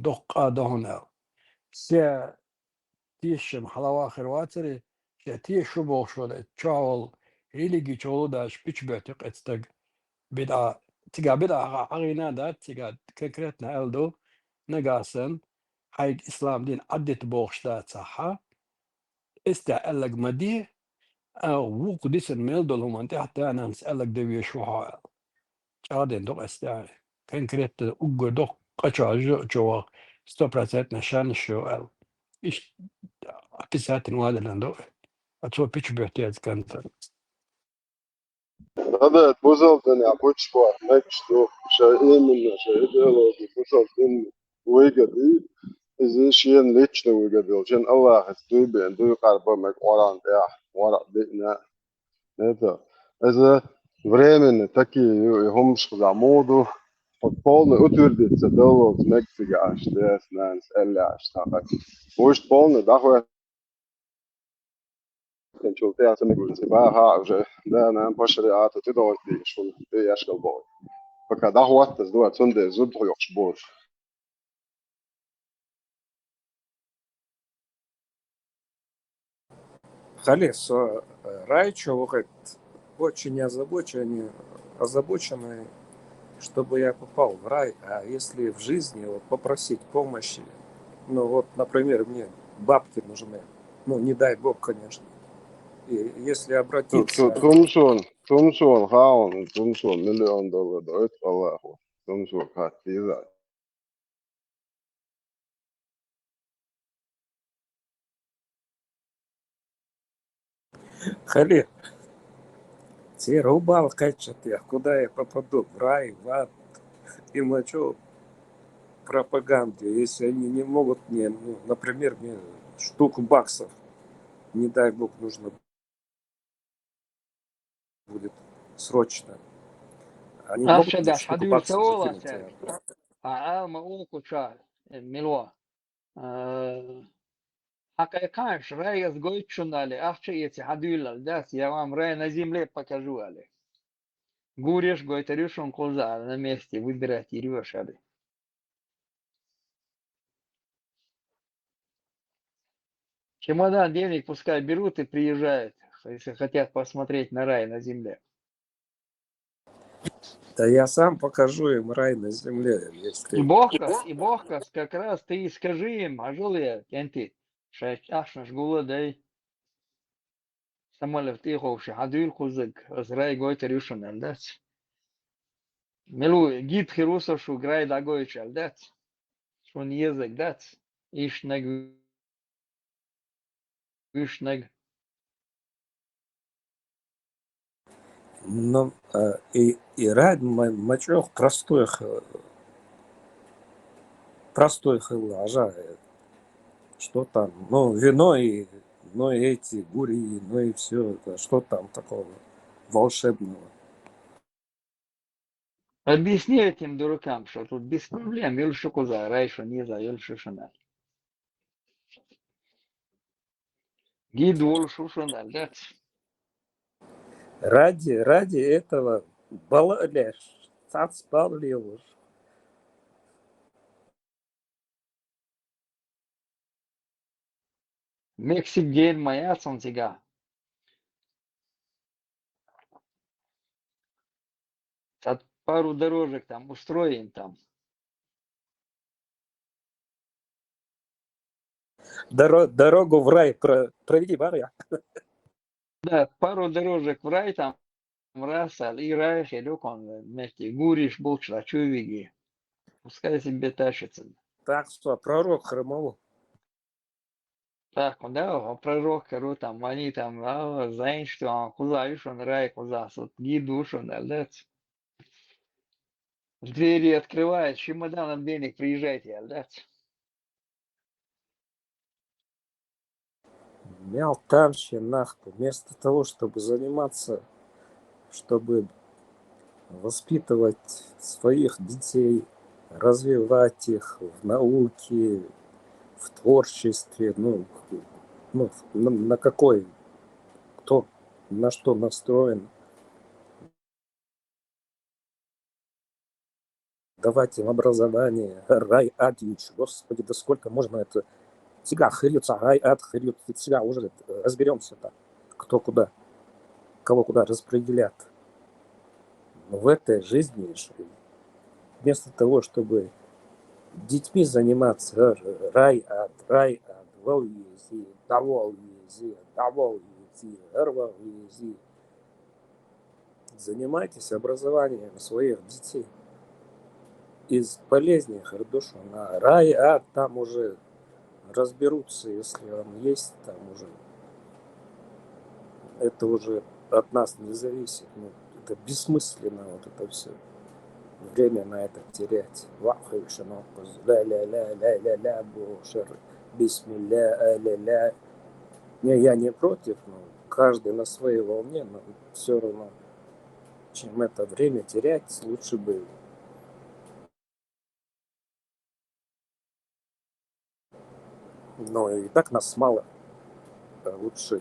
دقا دهنا سه تیشم حلوا آخر واتری که تیشو بوشوده چاول ریلیگی چولو داش پیچ بیتق اتستگ بدا تيجا بدا عغينا دا تيجا كركرتنا الدو نقاسن حيق اسلام دين عدت بوغشتات صحة استعلق مدي او وق ديسن ميلدول هم انت حتى انا نسألك دوي شوها قادن دو استعلق كركرت اوغو دو قچا جو ستوبراتات نشان شو ال ايش ابسات نوالا لندو اتسو بيتش بيحتاج كانت هذا بوزل تاني أبوش بوا نكشتو شيء من شيء ده لو بوزل تاني ويجدي إذا شيء ليش نو ويجدي عشان الله هستوي بيندو قربا مك وران ده ورا بينا هذا إذا временно такие همش زعمودو полный утвердит цедоло мексика аж да снанс эля аж так وش полный дахуя кончилте я сами говорю баха уже да на башре ата تدور دي شو دي اشكال بول فكذا هو تزدوا تندي زبط يخشبوش Халис, Райчо очень озабоченный, чтобы я попал в рай, а если в жизни вот, попросить помощи, ну вот, например, мне бабки нужны, ну не дай бог, конечно, и если обратиться, Тумсон, хаун, Тумсон, $1 миллион, да, это Аллаху. Тумсон, хатиза. Халид, те рубал качать, куда я попаду, в рай, в ад, и мочу пропаганде, если они не могут мне, ну, например, мне штуку баксов, не дай бог, нужно будет срочно. Они могут мне أشهد штуку حدول баксов سولا закинуть? سعر ما أوكو شار ملوا حقيقة رأي سقويت شنالي أخشى يتي حدول داس يا وام رأي نزيم لي بكاجوالي Гуриш Гойтерюшон Коза на месте выбирать и решали. Чемодан денег пускай берут и приезжают, если хотят посмотреть на рай на земле. Да я сам покажу им рай на земле, если... И Богкас, как раз ты и скажи им, а жулия, кенти, шашнаш гула дай, самолев тиховши, хадуил кузык, с рай Гойтерюшон алдать. Милу гид хирусашу грай дагойч алдать. Шон язык дать. Ишнег вишнег. Ну, и рай мочех простой хылажа. Что там? Ну, вино и, ну, и эти гури, ну и все. Что там такого волшебного? Объясни этим дуракам, что тут без проблем, юльшу куза, райшу низа, юльшу шаналь. Гид юльшу шаналь, да? Ради этого балаляш, цацпалливуш. Мексик гейн моя сонтига. От пару дорожек там устроим там. Дорогу в рай проведи, баря. Да, пару дорожек в рай там, раса, и рай, хелюк он вместе. Гуриш, булчла, чувиги. Пускай себе тащится. Так что, пророк Хромову. Так, да, пророк, кору там, они там, знаешь, что куза, видишь, он рай, куза, вот гиду, что да, двери открывает, чемоданом денег приезжайте, да? Мелтамщина, вместо того, чтобы заниматься, чтобы воспитывать своих детей, развивать их в науке, в творчестве, ну на какой, кто на что настроен. Давать им образование, рай, ад, господи, да сколько можно это? Тебя хрются, рай, ад, хрют, тебя уже разберемся-то, кто куда, кого куда распределят. Но в этой жизни вместо того, чтобы детьми заниматься, рай, ад, волъези, даволъези, рволъези. Занимайтесь образованием своих детей. Из полезнее душу на рай, ад, там уже разберутся, если он есть, там уже это уже от нас не зависит. Ну, это бессмысленно вот это все. Время на это терять. Бисмилля, не, я не против, но каждый на своей волне, но все равно, чем это время терять, лучше бы. Но и так нас мало. Лучше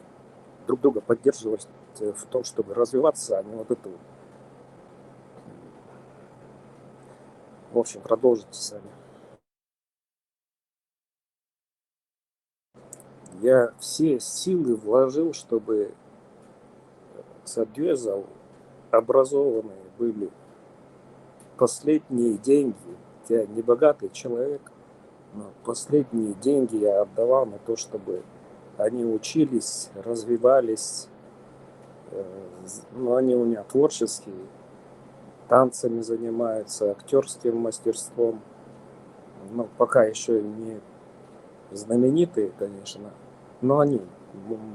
друг друга поддерживать в том, чтобы развиваться, а не вот это вот. В общем, продолжите сами. Я все силы вложил, чтобы Садюзал образованные были. Последние деньги, я не богатый человек, но последние деньги я отдавал на то, чтобы они учились, развивались. Ну, они у меня творческие, танцами занимаются, актерским мастерством. Ну, пока еще не знаменитые, конечно, но они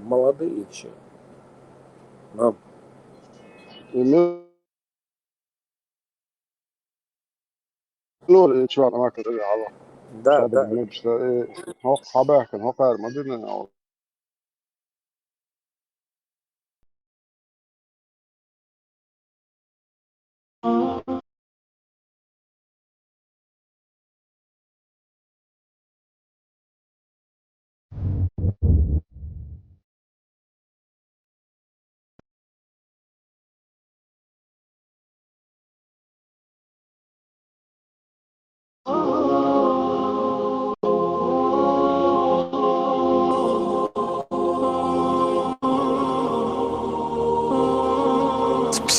молодые еще. Но نور شو أنا ما كنت على да, شاب да. بنمشي هو حباك هو قار ما بدنا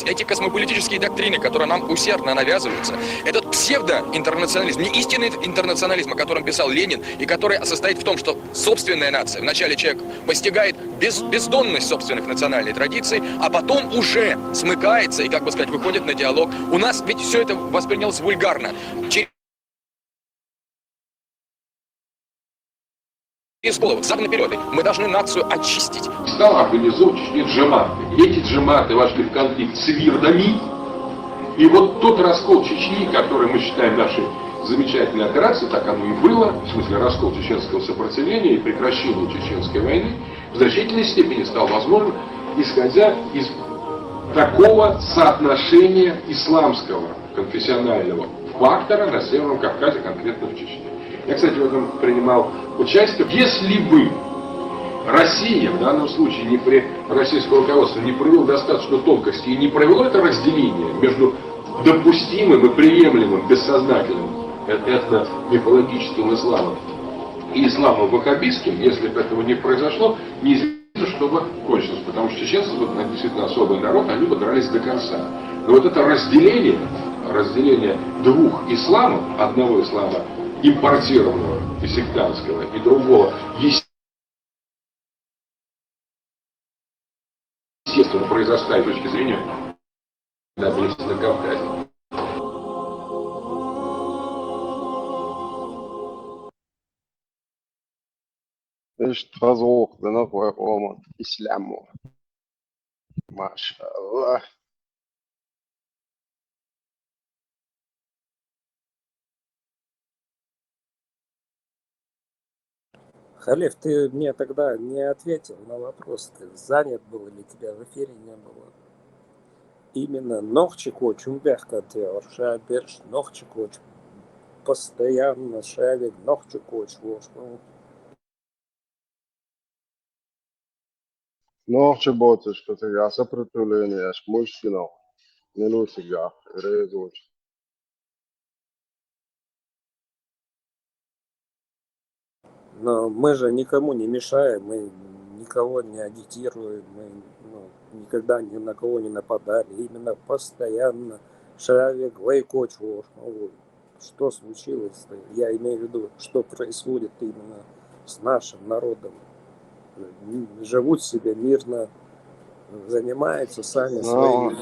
Эти космополитические доктрины, которые нам усердно навязываются, этот псевдоинтернационализм, не истинный интернационализм, о котором писал Ленин, и который состоит в том, что собственная нация, вначале человек постигает бездонность собственных национальных традиций, а потом уже смыкается и, как бы сказать, выходит на диалог. У нас ведь все это воспринялось вульгарно. Через голову, взад наперед. Мы должны нацию очистить. Стал организовывать в Чечне джематы. И эти джематы вошли в конфликт с вирдами. И вот тот раскол Чечни, который мы считаем нашей замечательной операцией, так оно и было, в смысле раскол чеченского сопротивления и прекращение Чеченской войны, в значительной степени стал возможен, исходя из такого соотношения исламского конфессионального фактора на Северном Кавказе, конкретно в Чечне. Я, кстати, в этом принимал участие. Если бы Россия, в данном случае российское руководство, не провело достаточно тонкости и не провело это разделение между допустимым и приемлемым бессознательным этно-мифологическим исламом и исламом ваххабистским, если бы этого не произошло, неизвестно, что бы кончилось. Потому что чеченцы тут действительно особый народ, они бы дрались до конца. Но вот это разделение двух исламов, одного ислама импортированного и сектантского, и другого естественно произрастает с точки зрения стабильности на Кавказе. إيش تفضل لنقوى قوم إسلام ما شاء الله. Халев, ты мне тогда не ответил на вопрос. Ты занят был или тебя в эфире не было? Именно Нохчико Чумбехка ты Оршаберш, Нохчико постоянно Шавик, Нохчико Чвошку. Но чеботы, что ты я сопротивление, аж мужчина, не ну себя, резать. Но мы же никому не мешаем, мы никого не агитируем, мы никогда ни на кого не нападали. Именно постоянно Шавик, Лайко Чвошку. Что случилось-то? Я имею в виду, что происходит именно с нашим народом. Живут себе мирно, занимаются сами своими.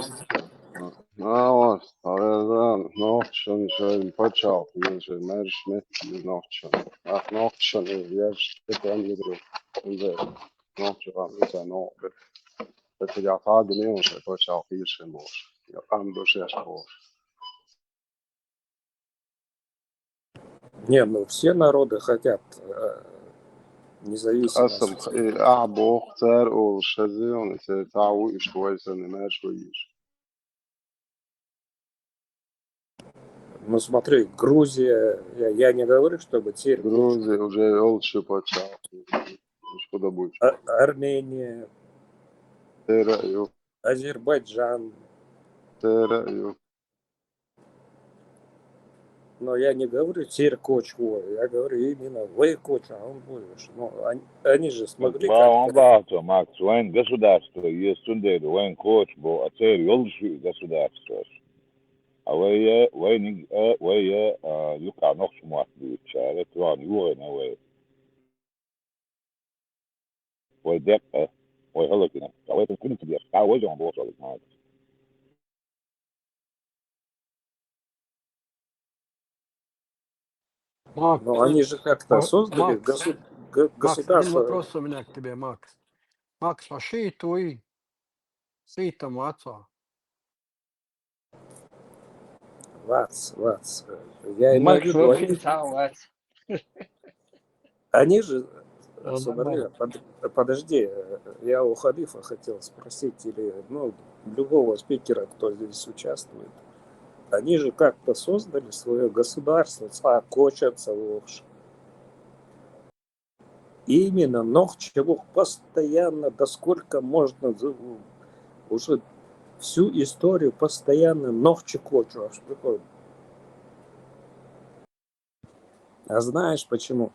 Нохчон шön почал, ежи мэрш нет нохчон. Ах нохчон, я что там не друг. Нохчон, это нохчон. Это я фаги не уже почал, ежи муж. Я там душе шпош. Не, ну все народы хотят أصل независимости. أعبو اختار أو شزيون تعوي شوي سنة ما شويش. Ну смотри, Грузия, я не говорю, чтобы теперь Грузия уже лучше почал. Что будет? Армения, Тераю, Азербайджан. тераю. Но я не говорю теперь коч вой, я говорю именно вы коч, а он будешь. Ну, они же смогли Он как-то. бахту, Макс, воин государство, есть тундейду, воин коч, бо ацель ёлши государство. А вы юка нох шмат будет, чаре, тван юре на вы. Вы дек, вы халакина. А вы это кун тебе, а вы он босс, Макс. Но Макс, они же как-то создали Макс, один государство. вопрос у меня к тебе, Макс. Макс, ваши твои сытом отца. Вац. Я имею в Макс виду, вообще салат. они же, Он Субаря, подожди, я у Халифа хотел спросить, или любого спикера, кто здесь участвует. Они же как-то создали свое государство, кочатся лучше. Именно, но чего постоянно, да сколько можно, уже всю историю постоянно ногче кочу. А что такое? А знаешь почему?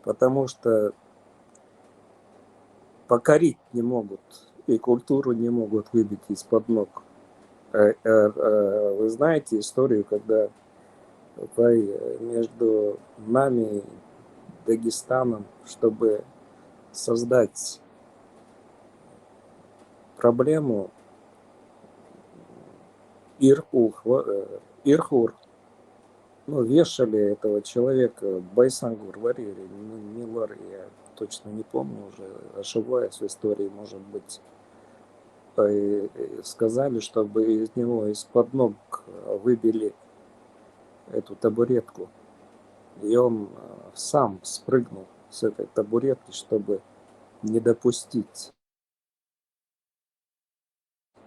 Потому что покорить не могут, и культуру не могут выбить из-под ног. Вы знаете историю, когда между нами и Дагестаном, чтобы создать проблему, Ирхур, вешали этого человека, Байсангур варили, не Лар, я точно не помню уже, ошибаюсь в истории, может быть, сказали, чтобы из него из-под ног выбили эту табуретку. И он сам спрыгнул с этой табуретки, чтобы не допустить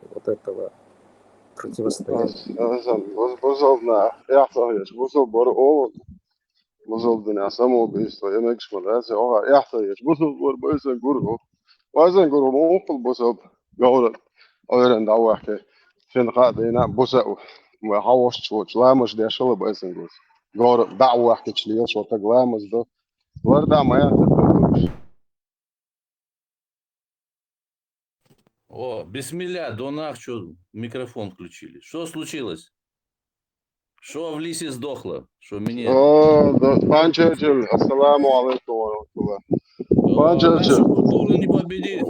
вот этого противостояния. О, бисмилля, донах, что микрофон включили. Что случилось? Что в лисе сдохло? Что мне... Пан Черчилль, ассаламу алейкум ва рахматуллах. Нашу культуру не победит.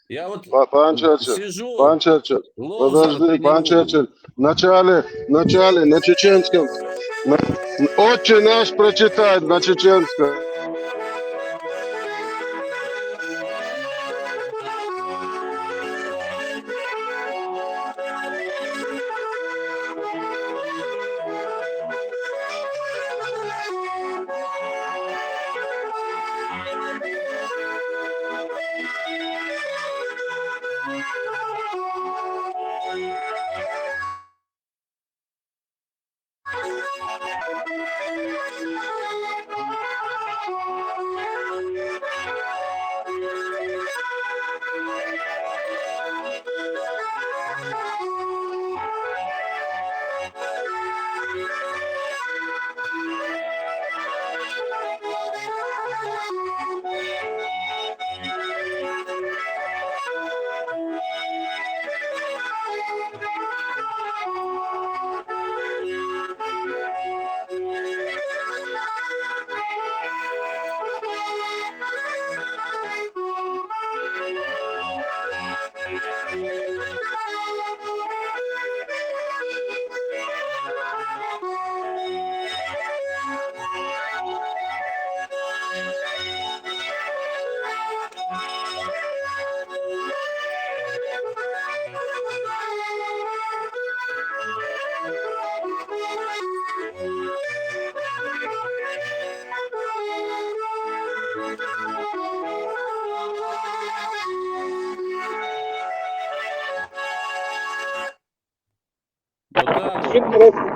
Я вот Пан Черчилль, сижу, лозунг подожди, не пан могу. Черчилль, вначале на чеченском, отче наш прочитать на чеченском.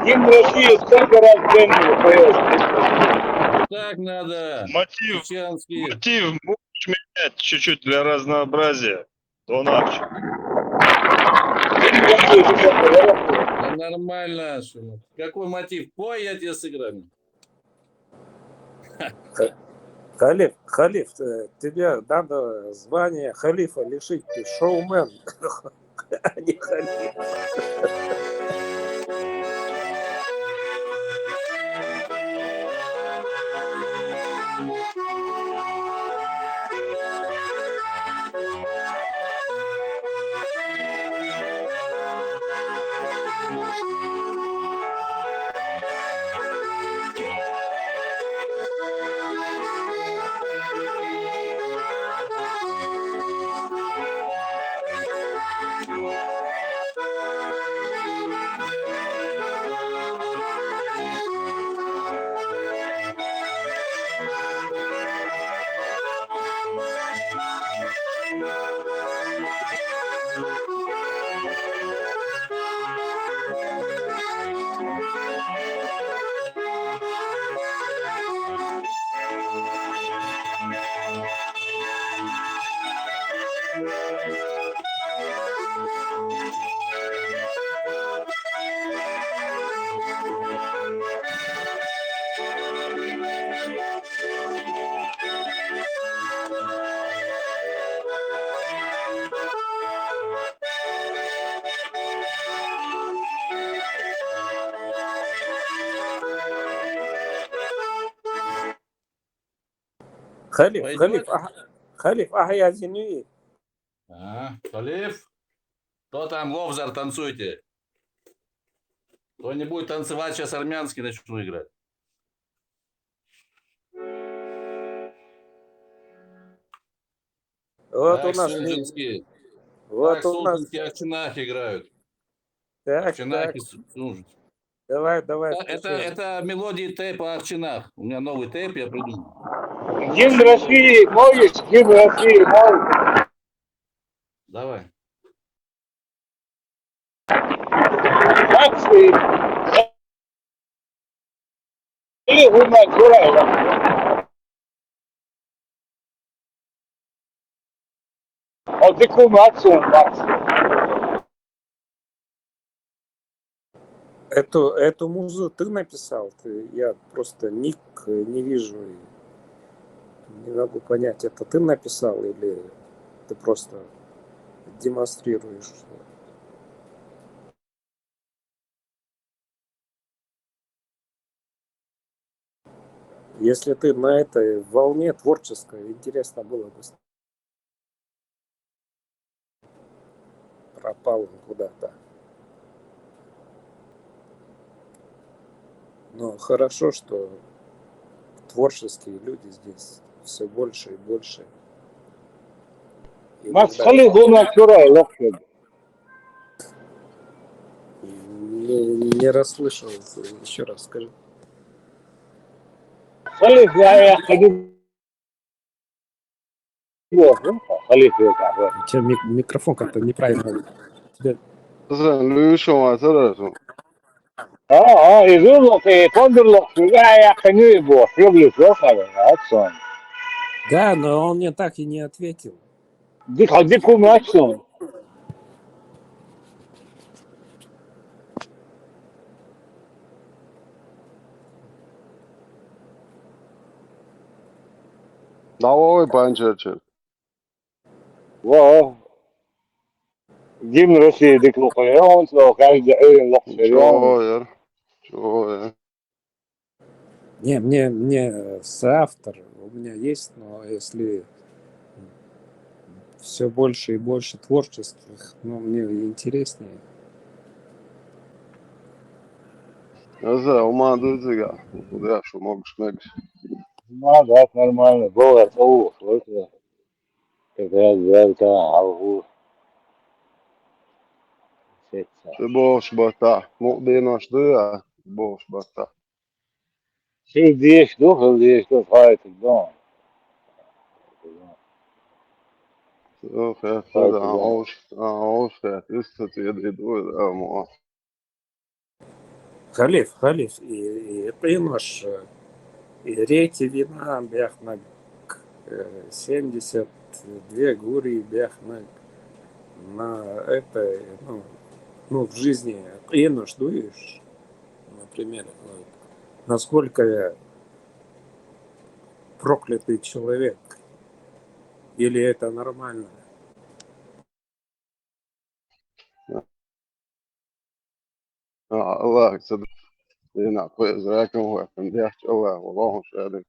Гимн России сколько раз в день поешь? Так надо. Мотив Чеченский. можешь менять чуть-чуть для разнообразия. Донах. нормально. Какой мотив? Пой, я тебе сыграю. Халиф, тебе надо звание халифа лишить, ты шоумен, а не халиф. Халиф, я извини. Халиф, кто там, Ловзар, танцуйте. Кто не будет танцевать, сейчас армянский начну играть. Вот Так, у нас... Сунжинские. Вот Так, у нас... Сунжинские Акчинах играют. Так. Акчинахи, Сунжинские. Давай. Это мелодии тейпа Акчинах. У меня новый тейп, я придумал. Гимн России можешь? Гимн России можешь? Давай. Акции. И гуман Жураева. Вот такую акцию. Эту музу ты написал? Я просто ник не вижу. Не могу понять, это ты написал или ты просто демонстрируешь? Если ты на этой волне творческой, интересно было бы. Пропал он куда-то. Но хорошо, что творческие люди здесь все больше и больше. Макс, خلي هنا شراء لوكشد. Не расслышал. Еще раз скажи. خلي يا حبيبي. خلي فيك. У тебя микрофон как-то неправильно. يقول لك فندر لك يا خني بو يبلي فوق Да, но он мне так и не ответил. ديكو ماكسون. Давай, пан Черчилль. Во. Гимн России декларируем, что каждый день лохшерён. Чего? Не, мне соавтор у меня есть, но если все больше и больше творческих, мне интереснее. Я знаю, ума дозига. Да, что могешь мэгс. Да, нормально. Было того, слышно. Когда зерка, алгу. Ты бош бата. Мукдина штуя. Бош бата. Ши деш, что хайт, да. Ох, я тогда ауш, ist это Халиф, и принош, и рети вина бяхнаг 72 гури бяхнаг на это, ну, в жизни qiyinni ждешь, например, насколько я проклятый человек, или это нормально? الله يسدد لنا كويس راكم هو كان بيحكي الله والله مش قادر